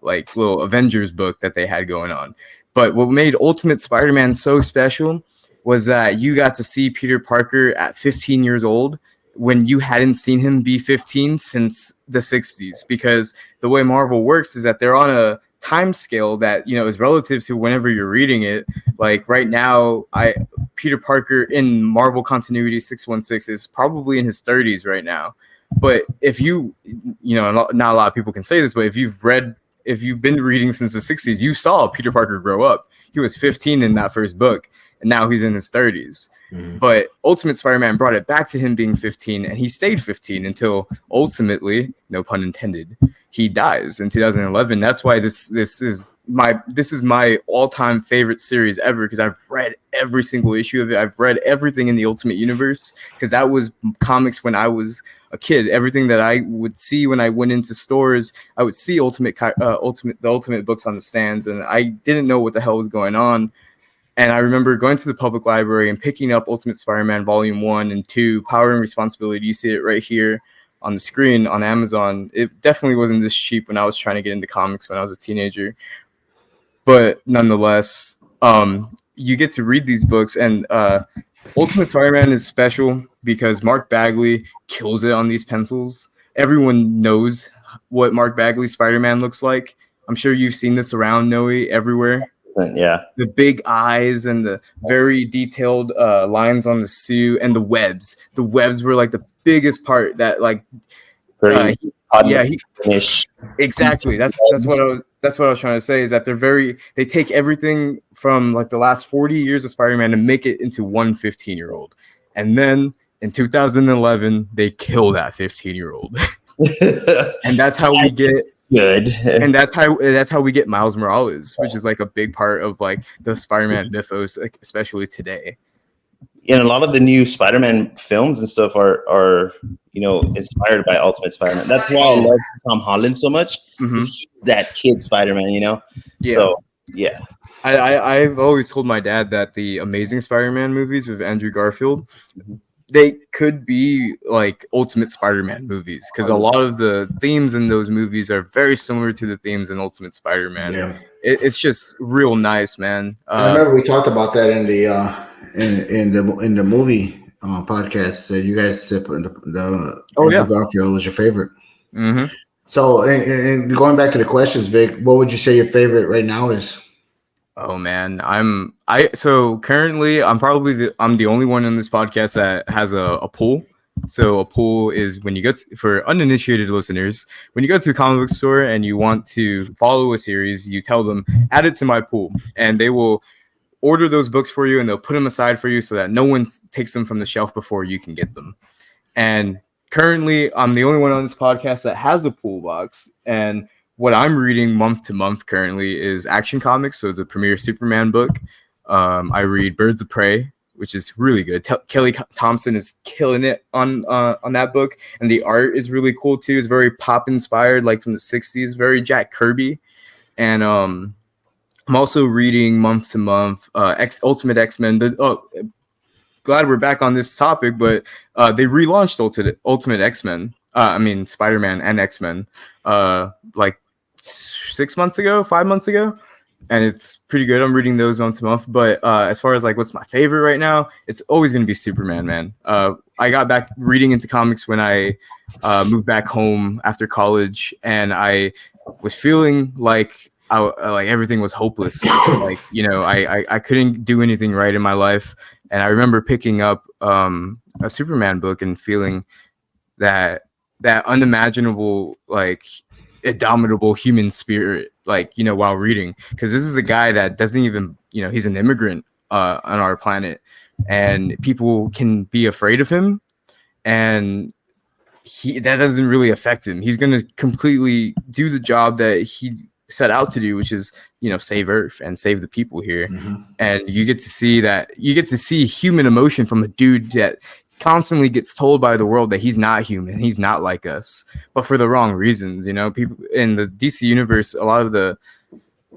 like little Avengers book that they had going on. But what made Ultimate Spider-Man so special was that you got to see Peter Parker at 15 years old when you hadn't seen him be 15 since the 60s. Because the way Marvel works is that they're on a time scale that, you know, is relative to whenever you're reading it. Like right now, Peter Parker in Marvel Continuity 616 is probably in his 30s right now. But if you know, not a lot of people can say this, but if you've been reading since the 60s, you saw Peter Parker grow up. He was 15 in that first book, and now he's in his 30s. Mm-hmm. But Ultimate Spider-Man brought it back to him being 15, and he stayed 15 until ultimately, no pun intended, he dies in 2011. That's why this is my all-time favorite series ever, because I've read every single issue of it. I've read everything in the Ultimate Universe, because that was comics when I was a kid. Everything that I would see when I went into stores, I would see the Ultimate books on the stands, and I didn't know what the hell was going on. And I remember going to the public library and picking up Ultimate Spider-Man Volume 1 and 2, Power and Responsibility. You see it right here on the screen on Amazon. It definitely wasn't this cheap when I was trying to get into comics when I was a teenager. But nonetheless, you get to read these books, and Ultimate Spider-Man is special because Mark Bagley kills it on these pencils. Everyone knows what Mark Bagley's Spider-Man looks like. I'm sure you've seen this around, Noe, everywhere. Yeah, the big eyes and the very detailed lines on the suit and the webs. The webs were like the biggest part that like exactly. That's what I was trying to say, is that they take everything from like the last 40 years of Spider-Man and make it into one 15-year-old. And then in 2011 they kill that 15-year-old. And that's how we get good. And that's how we get Miles Morales, which is like a big part of like the Spider-Man mythos, like, especially today. And a lot of the new Spider-Man films and stuff are inspired by Ultimate Spider-Man. That's why I love Tom Holland so much. Mm-hmm. He's that kid Spider-Man, you know. Yeah. So yeah. I've always told my dad that the Amazing Spider-Man movies with Andrew Garfield, they could be like Ultimate Spider-Man movies, because a lot of the themes in those movies are very similar to the themes in Ultimate Spider-Man. Yeah. It's just real nice, man. I remember we talked about that in the in the movie podcast that you guys said the Andrew Garfield was your favorite. Mm-hmm. So, and going back to the questions, Vic, what would you say your favorite right now is? Oh man, so currently I'm the only one in this podcast that has a pool. So a pool is when you for uninitiated listeners, when you go to a comic book store and you want to follow a series, you tell them, add it to my pool, and they will order those books for you and they'll put them aside for you so that no one takes them from the shelf before you can get them. And currently I'm the only one on this podcast that has a pool box, and what I'm reading month to month currently is Action Comics, so the premier Superman book. I read Birds of Prey, which is really good. Kelly Thompson is killing it on that book, and the art is really cool too. It's very pop inspired, like from the 60s, very Jack Kirby. And I'm also reading month to month Ultimate X-Men. Glad we're back on this topic, but they relaunched Ultimate X-Men. Spider-Man and X-Men, like 5 months ago, and it's pretty good. I'm reading those month to month. But as far as like what's my favorite right now, it's always going to be Superman, man. I got back reading into comics when I moved back home after college, and I was feeling like everything was hopeless. Like, you know, I couldn't do anything right in my life, and I remember picking up a Superman book and feeling that unimaginable, like, indomitable human spirit, like, you know, while reading, because this is a guy that doesn't even, you know, he's an immigrant on our planet, and people can be afraid of him, and that doesn't really affect him. He's going to completely do the job that he set out to do, which is, you know, save Earth and save the people here. Mm-hmm. And you get to see human emotion from a dude that constantly gets told by the world that he's not human, he's not like us, but for the wrong reasons. You know, people in the DC universe, a lot of the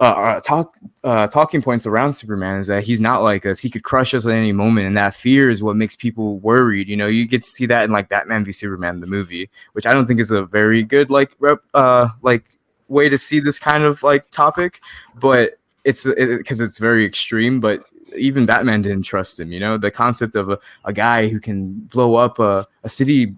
talking points around Superman is that he's not like us. He could crush us at any moment, and that fear is what makes people worried. You know, you get to see that in like Batman v Superman, the movie, which I don't think is a very good like way to see this kind of like topic, but it's because it's very extreme. But even Batman didn't trust him. You know, the concept of a guy who can blow up a city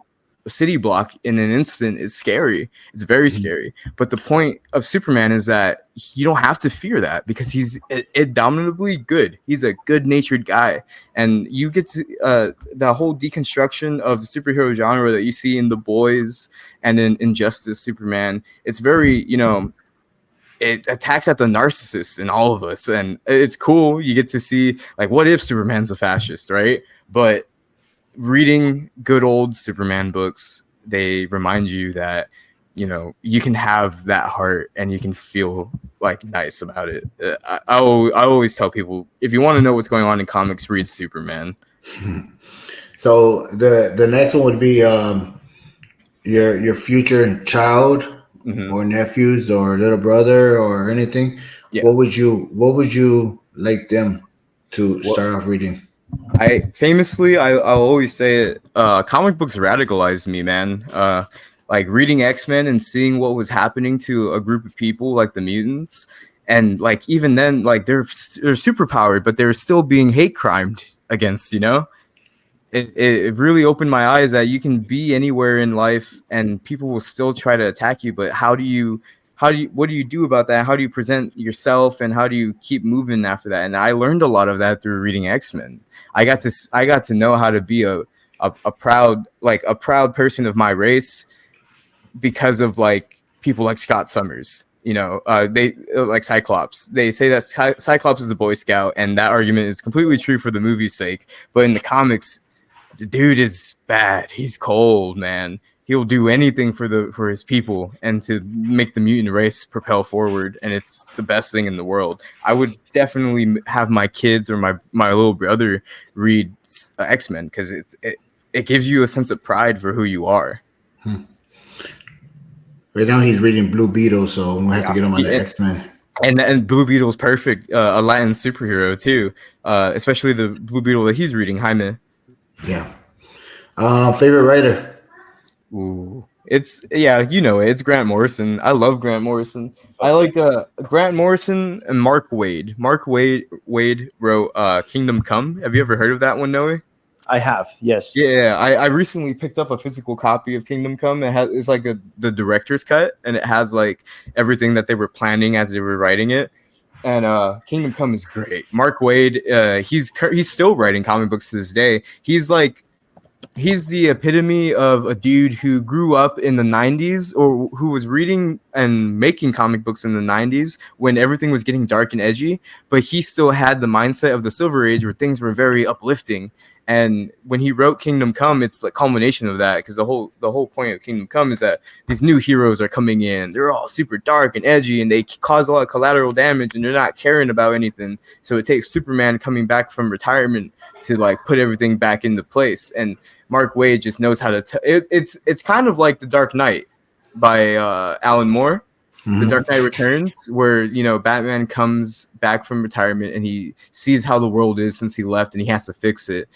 block in an instant is scary. It's very scary. But the point of Superman is that you don't have to fear that because he's indomitably good. He's a good-natured guy, and you get to the whole deconstruction of the superhero genre that you see in The Boys and in Injustice Superman. It's very, you know, it attacks at the narcissist in all of us, and it's cool. You get to see like, what if Superman's a fascist, right? But reading good old Superman books, they remind you that, you know, you can have that heart and you can feel like nice about it. I always tell people, if you want to know what's going on in comics, read Superman. So the next one would be your future child or nephews or little brother or anything. Yeah. What would you like them to start off reading? I'll always say it, comic books radicalized me, man. Like reading X-Men and seeing what was happening to a group of people like the mutants, and like even then, like they're superpowered, but they're still being hate crimed against, you know. It really opened my eyes that you can be anywhere in life and people will still try to attack you, but what do you do about that? How do you present yourself, and how do you keep moving after that? And I learned a lot of that through reading X-Men. I got to know how to be a proud person of my race because of like people like Scott Summers. You know, they like Cyclops. They say that Cyclops is a Boy Scout, and that argument is completely true for the movie's sake. But in the comics, the dude is bad. He's cold, man. He'll do anything for his people and to make the mutant race propel forward, and it's the best thing in the world. I would definitely have my kids or my little brother read X-Men because it gives you a sense of pride for who you are. Right now he's reading Blue Beetle, so we'll have to get him on the X-Men. And Blue Beetle's perfect, a Latin superhero too, especially the Blue Beetle that he's reading, Jaime. Yeah. Favorite writer? Ooh, it's it's Grant Morrison. I love Grant Morrison. I like Grant Morrison and Mark Waid. Wade wrote Kingdom Come. Have you ever heard of that one, Noe? I have, yes. Yeah, I recently picked up a physical copy of Kingdom Come. It's like the director's cut, and it has like everything that they were planning as they were writing it. And Kingdom Come is great. Mark Waid, he's still writing comic books to this day. He's the epitome of a dude who grew up in the 90s, or who was reading and making comic books in the 90s when everything was getting dark and edgy, but he still had the mindset of the Silver Age where things were very uplifting. And when he wrote Kingdom Come, it's the culmination of that, because the whole point of Kingdom Come is that these new heroes are coming in. They're all super dark and edgy, and they cause a lot of collateral damage, and they're not caring about anything. So it takes Superman coming back from retirement to like put everything back into place. And Mark Waid just knows how to. It's kind of like The Dark Knight by Alan Moore. Mm-hmm. The Dark Knight Returns, where, you know, Batman comes back from retirement and he sees how the world is since he left, and he has to fix it.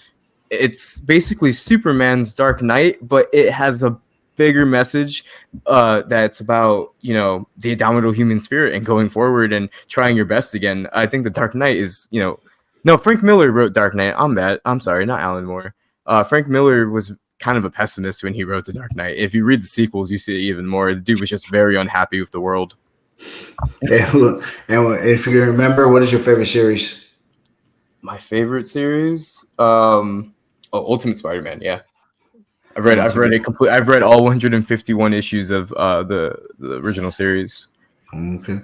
It's basically Superman's Dark Knight, but it has a bigger message that's about, you know, the indomitable human spirit and going forward and trying your best again. I think The Dark Knight is, you know, no, Frank Miller wrote Dark Knight. I'm sorry, not Alan Moore. Frank Miller was kind of a pessimist when he wrote The Dark Knight. If you read the sequels, you see it even more. The dude was just very unhappy with the world. And if you remember, what is your favorite series? My favorite series, Ultimate Spider-Man. Yeah, I've read it complete. I've read all 151 issues of the original series. Okay.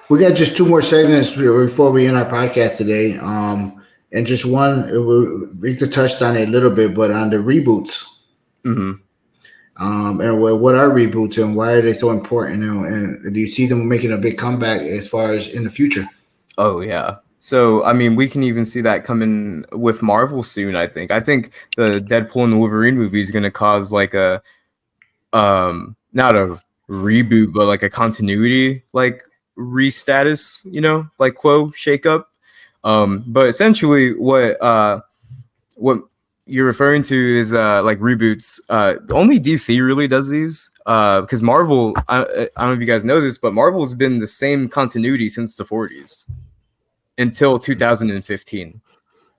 We got just two more segments before we end our podcast today. And just one, Victor touched on it a little bit, but on the reboots. Mm-hmm. And what are reboots and why are they so important? And do you see them making a big comeback as far as in the future? Oh, yeah. So, I mean, we can even see that coming with Marvel soon, I think. I think the Deadpool and the Wolverine movie is going to cause like not a reboot, but like a continuity, like restatus, like quo shakeup. But essentially, what you're referring to is like reboots. Only DC really does these because Marvel. I don't know if you guys know this, but Marvel's been the same continuity since the 40s until 2015.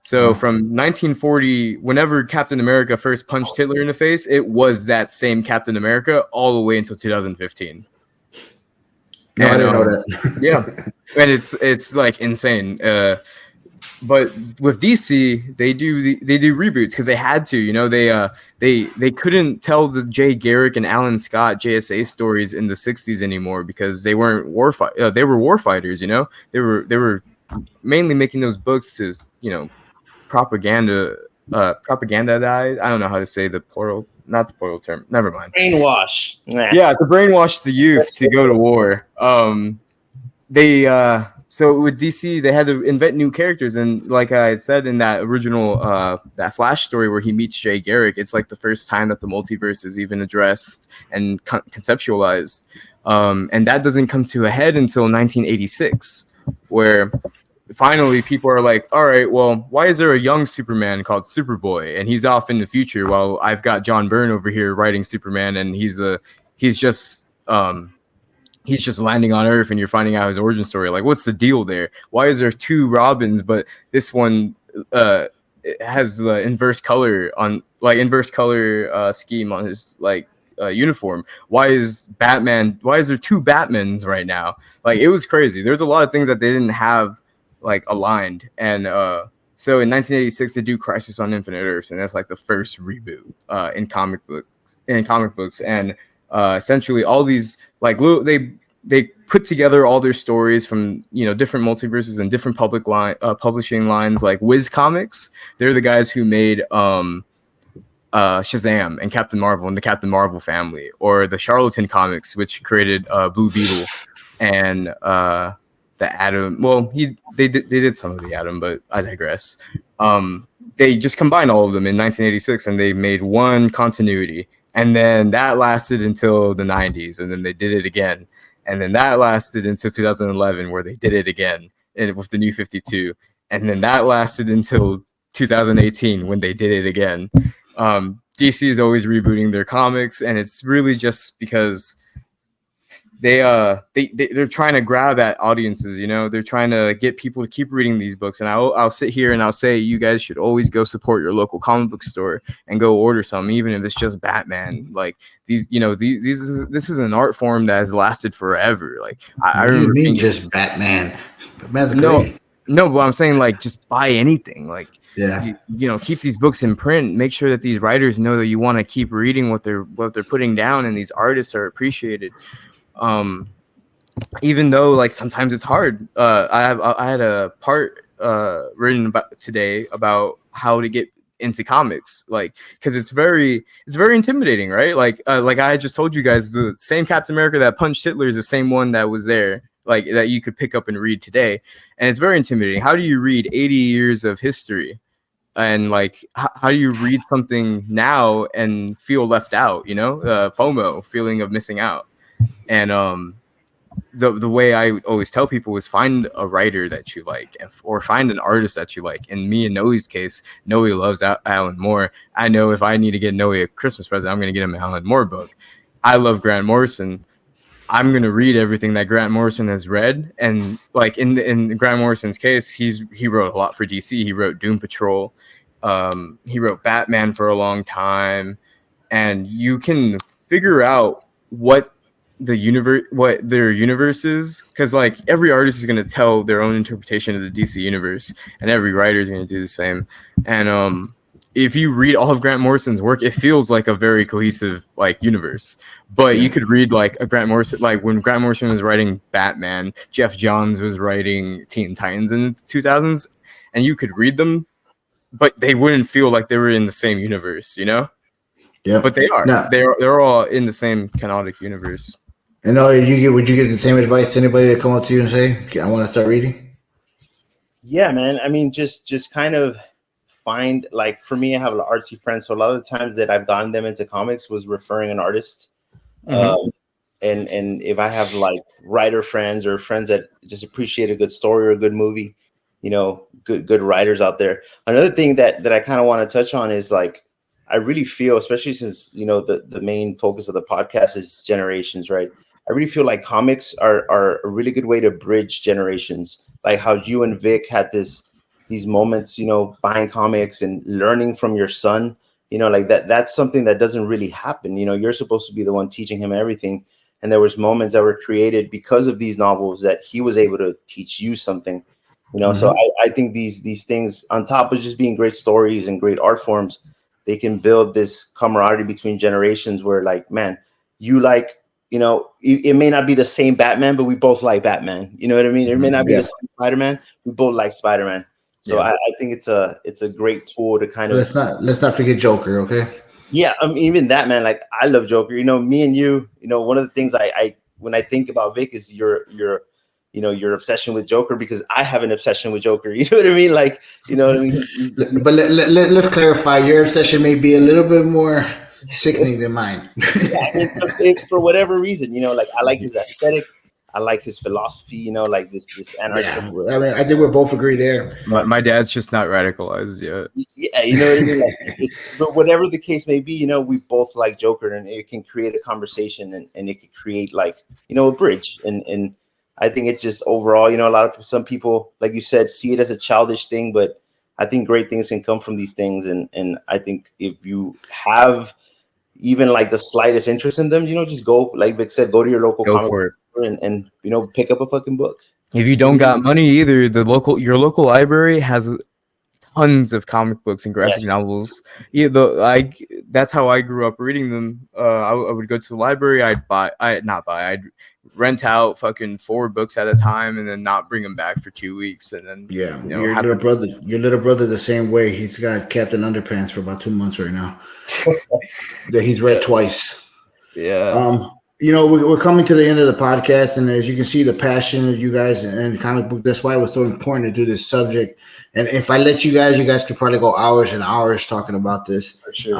So from 1940, whenever Captain America first punched Hitler in the face, it was that same Captain America all the way until 2015. No, I And didn't know that. yeah, and it's like insane. But with DC, they do reboots because they had to. They couldn't tell the Jay Garrick and Alan Scott JSA stories in the 60s anymore because they weren't they were war fighters. They were mainly making those books to propaganda died. I don't know how to say the plural, not the plural term. Never mind. Brainwash. Yeah, to brainwash the youth to go to war. So with DC, they had to invent new characters, and like I said in that original that Flash story where he meets Jay Garrick, it's like the first time that the multiverse is even addressed and conceptualized. And that doesn't come to a head until 1986, where finally people are like, all right, well, why is there a young Superman called Superboy and he's off in the future while I've got John Byrne over here writing Superman and he's just landing on Earth and you're finding out his origin story. Like, what's the deal there? Why is there two Robins, but this one has the inverse color scheme on his uniform? Why is there two Batmans right now? Like, it was crazy. There's a lot of things that they didn't have aligned. And so in 1986 they do Crisis on Infinite Earths, and that's like the first reboot in comic books. And essentially all these they put together all their stories from different multiverses and different publishing lines, like Wiz Comics. They're the guys who made Shazam and Captain Marvel and the Captain Marvel family, or the Charlatan Comics, which created Blue Beetle and the Atom. Well, they did some of the Atom, but I digress. They just combined all of them in 1986, and they made one continuity. And then that lasted until the 90s, and then they did it again. And then that lasted until 2011, where they did it again with the New 52. And then that lasted until 2018, when they did it again. DC is always rebooting their comics, and it's really just because they're trying to grab at audiences. They're trying to get people to keep reading these books. And I'll sit here and I'll say, you guys should always go support your local comic book store and go order some, even if it's just Batman. Like this is an art form that has lasted forever. Like I remember just Batman. Batman's great. No, but I'm saying just buy anything. Yeah. Keep these books in print. Make sure that these writers know that you want to keep reading what they're putting down, and these artists are appreciated. Even though sometimes it's hard. I had a part written about today about how to get into comics, because it's very intimidating, right? Like I just told you guys, the same Captain America that punched Hitler is the same one that was there, that you could pick up and read today, and it's very intimidating. How do you read 80 years of history? And how do you read something now and feel left out? FOMO, feeling of missing out. And the way I always tell people is find a writer that you like, or find an artist that you like. In me and Noe's case, Noe loves Alan Moore. I know if I need to get Noe a Christmas present, I'm going to get him an Alan Moore book. I love Grant Morrison. I'm going to read everything that Grant Morrison has read. And in Grant Morrison's case, he wrote a lot for DC. He wrote Doom Patrol. He wrote Batman for a long time. And you can figure out what their universe is, because every artist is going to tell their own interpretation of the DC universe, and every writer is going to do the same. And if you read all of Grant Morrison's work, it feels like a very cohesive universe. But you could read a Grant Morrison, when Grant Morrison was writing Batman, Jeff Johns was writing Teen Titans in the 2000s, and you could read them, but they wouldn't feel like they were in the same universe, Yeah, but they are. No. They're all in the same canonic universe. And would you give the same advice to anybody that come up to you and say, okay, I want to start reading? Yeah, man. I mean, just kind of find, for me, I have artsy friends. So a lot of the times that I've gotten them into comics was referring an artist. Mm-hmm. and if I have like writer friends or friends that just appreciate a good story or a good movie, good writers out there. Another thing that I kind of want to touch on is like I really feel, especially since the main focus of the podcast is generations, right? I really feel like comics are a really good way to bridge generations. Like how you and Vic had these moments, buying comics and learning from your son. Like that's something that doesn't really happen. You're supposed to be the one teaching him everything. And there was moments that were created because of these novels that he was able to teach you something. So I think these things, on top of just being great stories and great art forms, they can build this camaraderie between generations where, like, man, you like, it may not be the same Batman, but we both like Batman. You know what I mean? It may not be Yeah. the same Spider-Man. We both like Spider-Man. So Yeah. I think it's a great tool to kind of, Let's not forget Joker, okay? yeah. I mean, even that, man, like I love Joker. Me and you, one of the things I when I think about Vic is your obsession with Joker, because I have an obsession with Joker. You know what I mean? Like, you know what I mean? But let's clarify. Your obsession may be a little bit more sickening than mine. Yeah, I mean, for whatever reason, like I like his aesthetic, I like his philosophy, like this Yeah, anarchist. I mean, I think we're both agree there. My dad's just not radicalized yet. Yeah, you know what I mean. Like, but whatever the case may be, we both like Joker, and it can create a conversation, and it can create like a bridge, and I think it's just overall, some people, like you said, see it as a childish thing, but I think great things can come from these things, and I think if you have even like the slightest interest in them, just go, like Vic said, go to your local Go comic for it. store and pick up a fucking book. If you don't got money either, your local library has tons of comic books and graphic Yes. novels. Yeah, that's how I grew up reading them. I would go to the library. I'd rent out fucking 4 books at a time, and then not bring them back for 2 weeks, and then Yeah, have your little brother, the same way. He's got Captain Underpants for about 2 months right now. That he's read twice. yeah. We're coming to the end of the podcast, and as you can see, the passion of you guys and comic book. That's why it was so important to do this subject. And if I let you guys could probably go hours and hours talking about this. For sure.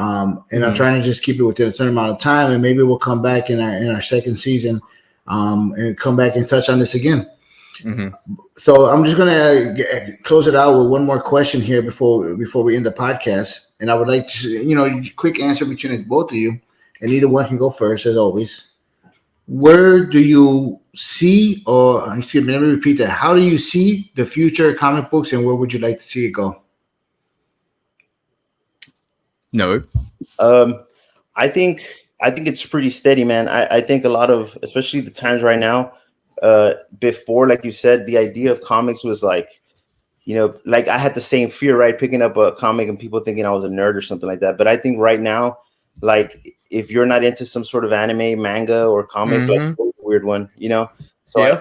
And I'm trying to just keep it within a certain amount of time, and maybe we'll come back in our second season, and come back and touch on this again. Mm-hmm. So I'm just gonna close it out with one more question here before we end the podcast, and I would like to, quick answer between both of you, and either one can go first, as always. Where do you see, or excuse me, let me repeat that. How do you see the future of comic books, and where would you like to see it go? No. I think it's pretty steady, man. I think a lot of, especially the times right now, before, like you said, the idea of comics was like, like I had the same fear, right? Picking up a comic and people thinking I was a nerd or something like that. But I think right now, like if you're not into some sort of anime, manga, or comic, like a weird one, So Yeah.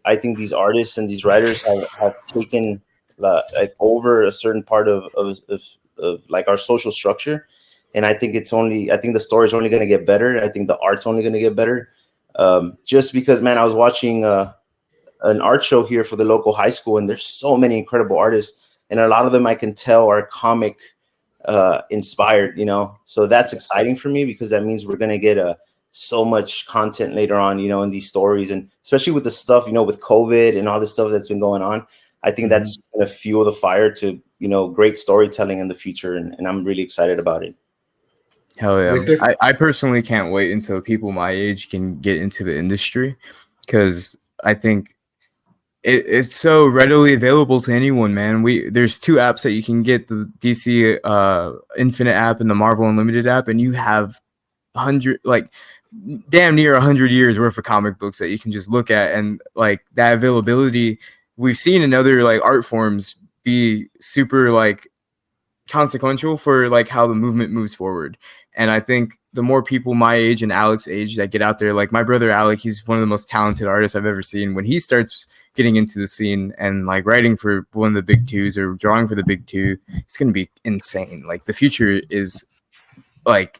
I think these artists and these writers have taken like over a certain part of like our social structure. And I think the story is only going to get better. I think the art's only going to get better. Just because, man, I was watching an art show here for the local high school, and there's so many incredible artists, and a lot of them I can tell are comic inspired, so that's exciting for me, because that means we're going to get so much content later on, in these stories, and especially with the stuff, with COVID and all this stuff that's been going on. I think that's going to fuel the fire to, great storytelling in the future, and I'm really excited about it. Hell yeah. Victor? I personally can't wait until people my age can get into the industry, because I think it's so readily available to anyone, man. There's 2 apps that you can get, the DC Infinite app and the Marvel Unlimited app, and you have damn near 100 years worth of comic books that you can just look at, and like that availability we've seen in other like art forms be super like consequential for like how the movement moves forward. And I think the more people my age and Alex's age that get out there, like my brother Alec, he's one of the most talented artists I've ever seen. When he starts getting into the scene and like writing for one of the big 2s or drawing for the big 2, it's going to be insane. Like the future is like,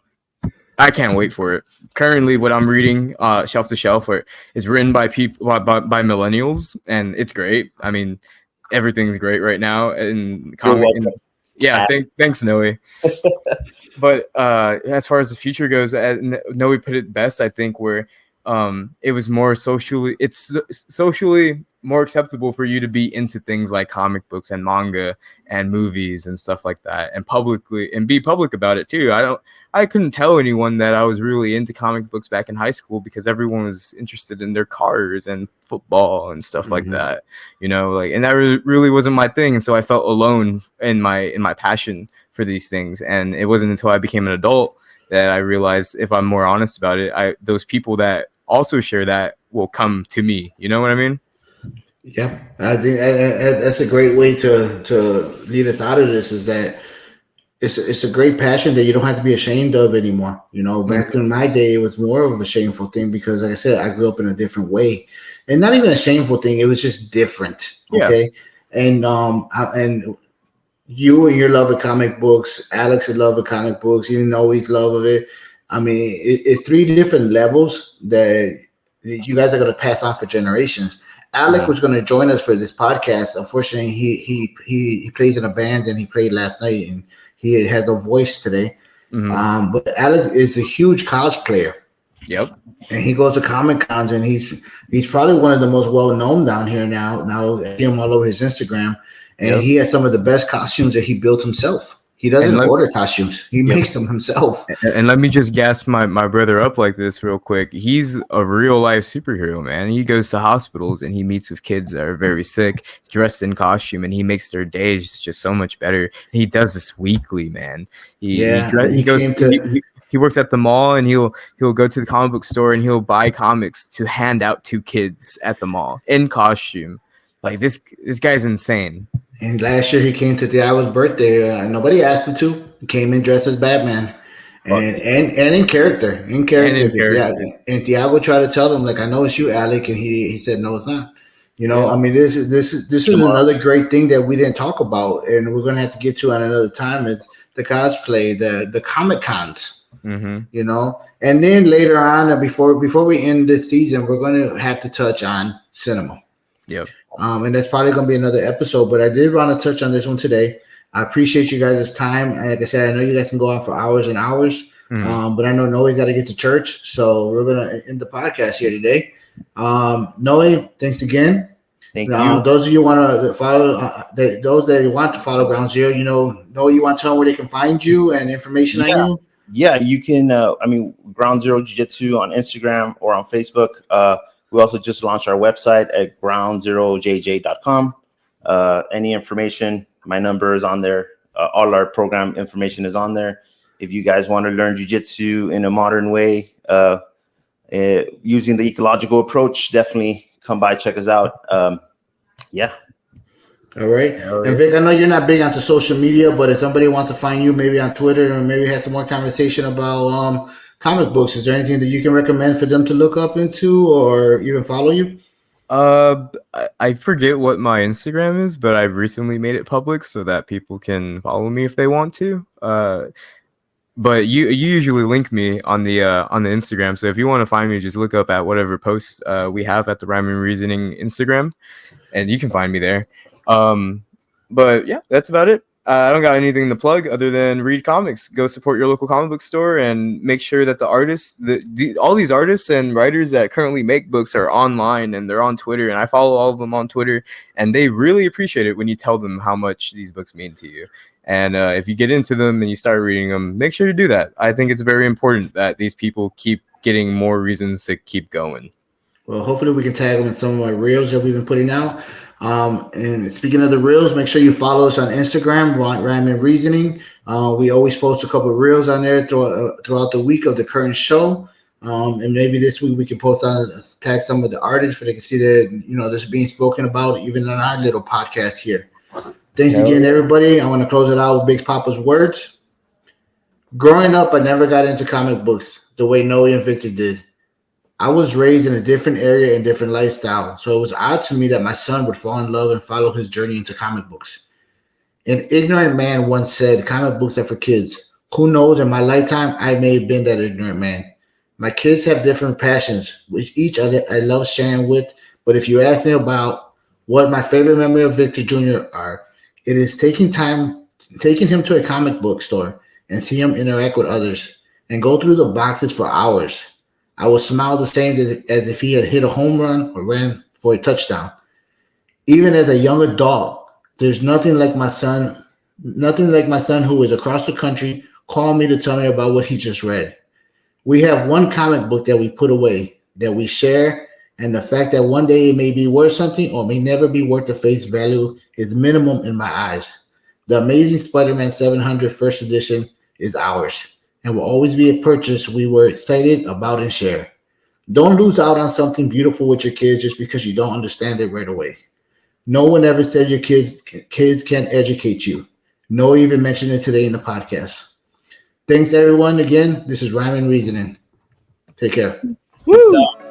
I can't wait for it. Currently, what I'm reading, Shelf to Shelf, is written by people by millennials, and it's great. I mean, everything's great right now in comic. Yeah, thanks, Noe. But as far as the future goes, Noe put it best, I think, where it was more socially, socially more acceptable for you to be into things like comic books and manga and movies and stuff like that, and publicly and be public about it too. I couldn't tell anyone that I was really into comic books back in high school because everyone was interested in their cars and football and stuff like that, like, and that really wasn't my thing. And so I felt alone in my passion for these things. And it wasn't until I became an adult that I realized, if I'm more honest about it, those people that also share that will come to me. You know what I mean? Yeah, I think that's a great way to lead us out of this. Is that it's a great passion that you don't have to be ashamed of anymore. Back in my day, it was more of a shameful thing because, like I said, I grew up in a different way, and not even a shameful thing. It was just different. Okay, and you and your love of comic books, Alex's love of comic books, Noe's love of it. I mean, it's three different levels that you guys are going to pass on for generations. Alec was going to join us for this podcast. Unfortunately, he plays in a band and he played last night and he has a voice today. But Alec is a huge cosplayer. Yep. And he goes to Comic Cons and he's probably one of the most well known down here now. Now I see him all over his Instagram, and he has some of the best costumes that he built himself. He doesn't order costumes; he makes them himself. And let me just gas my brother up like this real quick. He's a real life superhero, man. He goes to hospitals and he meets with kids that are very sick, dressed in costume, and he makes their days just so much better. He does this weekly, man. He works at the mall, and he'll go to the comic book store and he'll buy comics to hand out to kids at the mall in costume. Like this guy's insane. And last year he came to Thiago's birthday. Nobody asked him to. He came in dressed as Batman, and in character. And Thiago tried to tell him, like, I know it's you, Alec, and he said, no, it's not. I mean, this is another great thing that we didn't talk about, and we're gonna have to get to at another time. It's the cosplay, the Comic Cons. And then later on, before we end this season, we're going to have to touch on cinema. Yep. And that's probably going to be another episode, but I did want to touch on this one today. I appreciate you guys' time. And like I said, I know you guys can go on for hours and hours, but I know Noe's got to get to church, so we're going to end the podcast here today. Noe, thanks again. Thank you. Those of you want to follow, those that want to follow Ground Zero, Noe, you want to tell them where they can find you and information on you? Yeah, you can. Ground Zero Jiu-Jitsu on Instagram or on Facebook. We also just launched our website at groundzerojj.com. Any information, my number is on there. All our program information is on there. If you guys want to learn jiu-jitsu in a modern way, using the ecological approach, definitely come by, check us out. All right. And Vic, I know you're not big onto social media, but if somebody wants to find you maybe on Twitter or maybe have some more conversation about comic books, is there anything that you can recommend for them to look up into or even follow you? I forget what my Instagram is, but I've recently made it public so that people can follow me if they want to. But you usually link me on the Instagram. So if you want to find me, just look up at whatever posts we have at the Rhyme and Reasoning Instagram, and you can find me there. But yeah, that's about it. I don't got anything to plug other than read comics. Go support your local comic book store and make sure that the artists, all these artists and writers that currently make books are online and they're on Twitter. And I follow all of them on Twitter, and they really appreciate it when you tell them how much these books mean to you. And if you get into them and you start reading them, make sure to do that. I think it's very important that these people keep getting more reasons to keep going. Well, hopefully we can tag them in some of my reels that we've been putting out. And speaking of the reels, make sure you follow us on Instagram, Rhyme and Reasoning. We always post a couple of reels on there throughout the week of the current show. And maybe this week we can tag some of the artists so they can see that, this is being spoken about even on our little podcast here. Thanks again, everybody. I want to close it out with Big Papa's words. Growing up, I never got into comic books the way Noe and Victor did. I was raised in a different area and different lifestyle, so it was odd to me that my son would fall in love and follow his journey into comic books. An ignorant man once said, comic books are for kids. Who knows, in my lifetime, I may have been that ignorant man. My kids have different passions, which each I love sharing with, but if you ask me about what my favorite memory of Victor Jr. are, it is taking him to a comic book store and see him interact with others and go through the boxes for hours. I would smile the same as if he had hit a home run or ran for a touchdown. Even as a young adult, there's nothing like my son who is across the country calling me to tell me about what he just read. We have one comic book that we put away, that we share, and the fact that one day it may be worth something or may never be worth the face value is minimum in my eyes. The Amazing Spider-Man 700 First Edition is ours and will always be a purchase we were excited about and share. Don't lose out on something beautiful with your kids just because you don't understand it right away. No one ever said your kids can't educate you. No even mentioned it today in the podcast. Thanks everyone again. This is Rhyme and Reasoning. Take care. Peace out.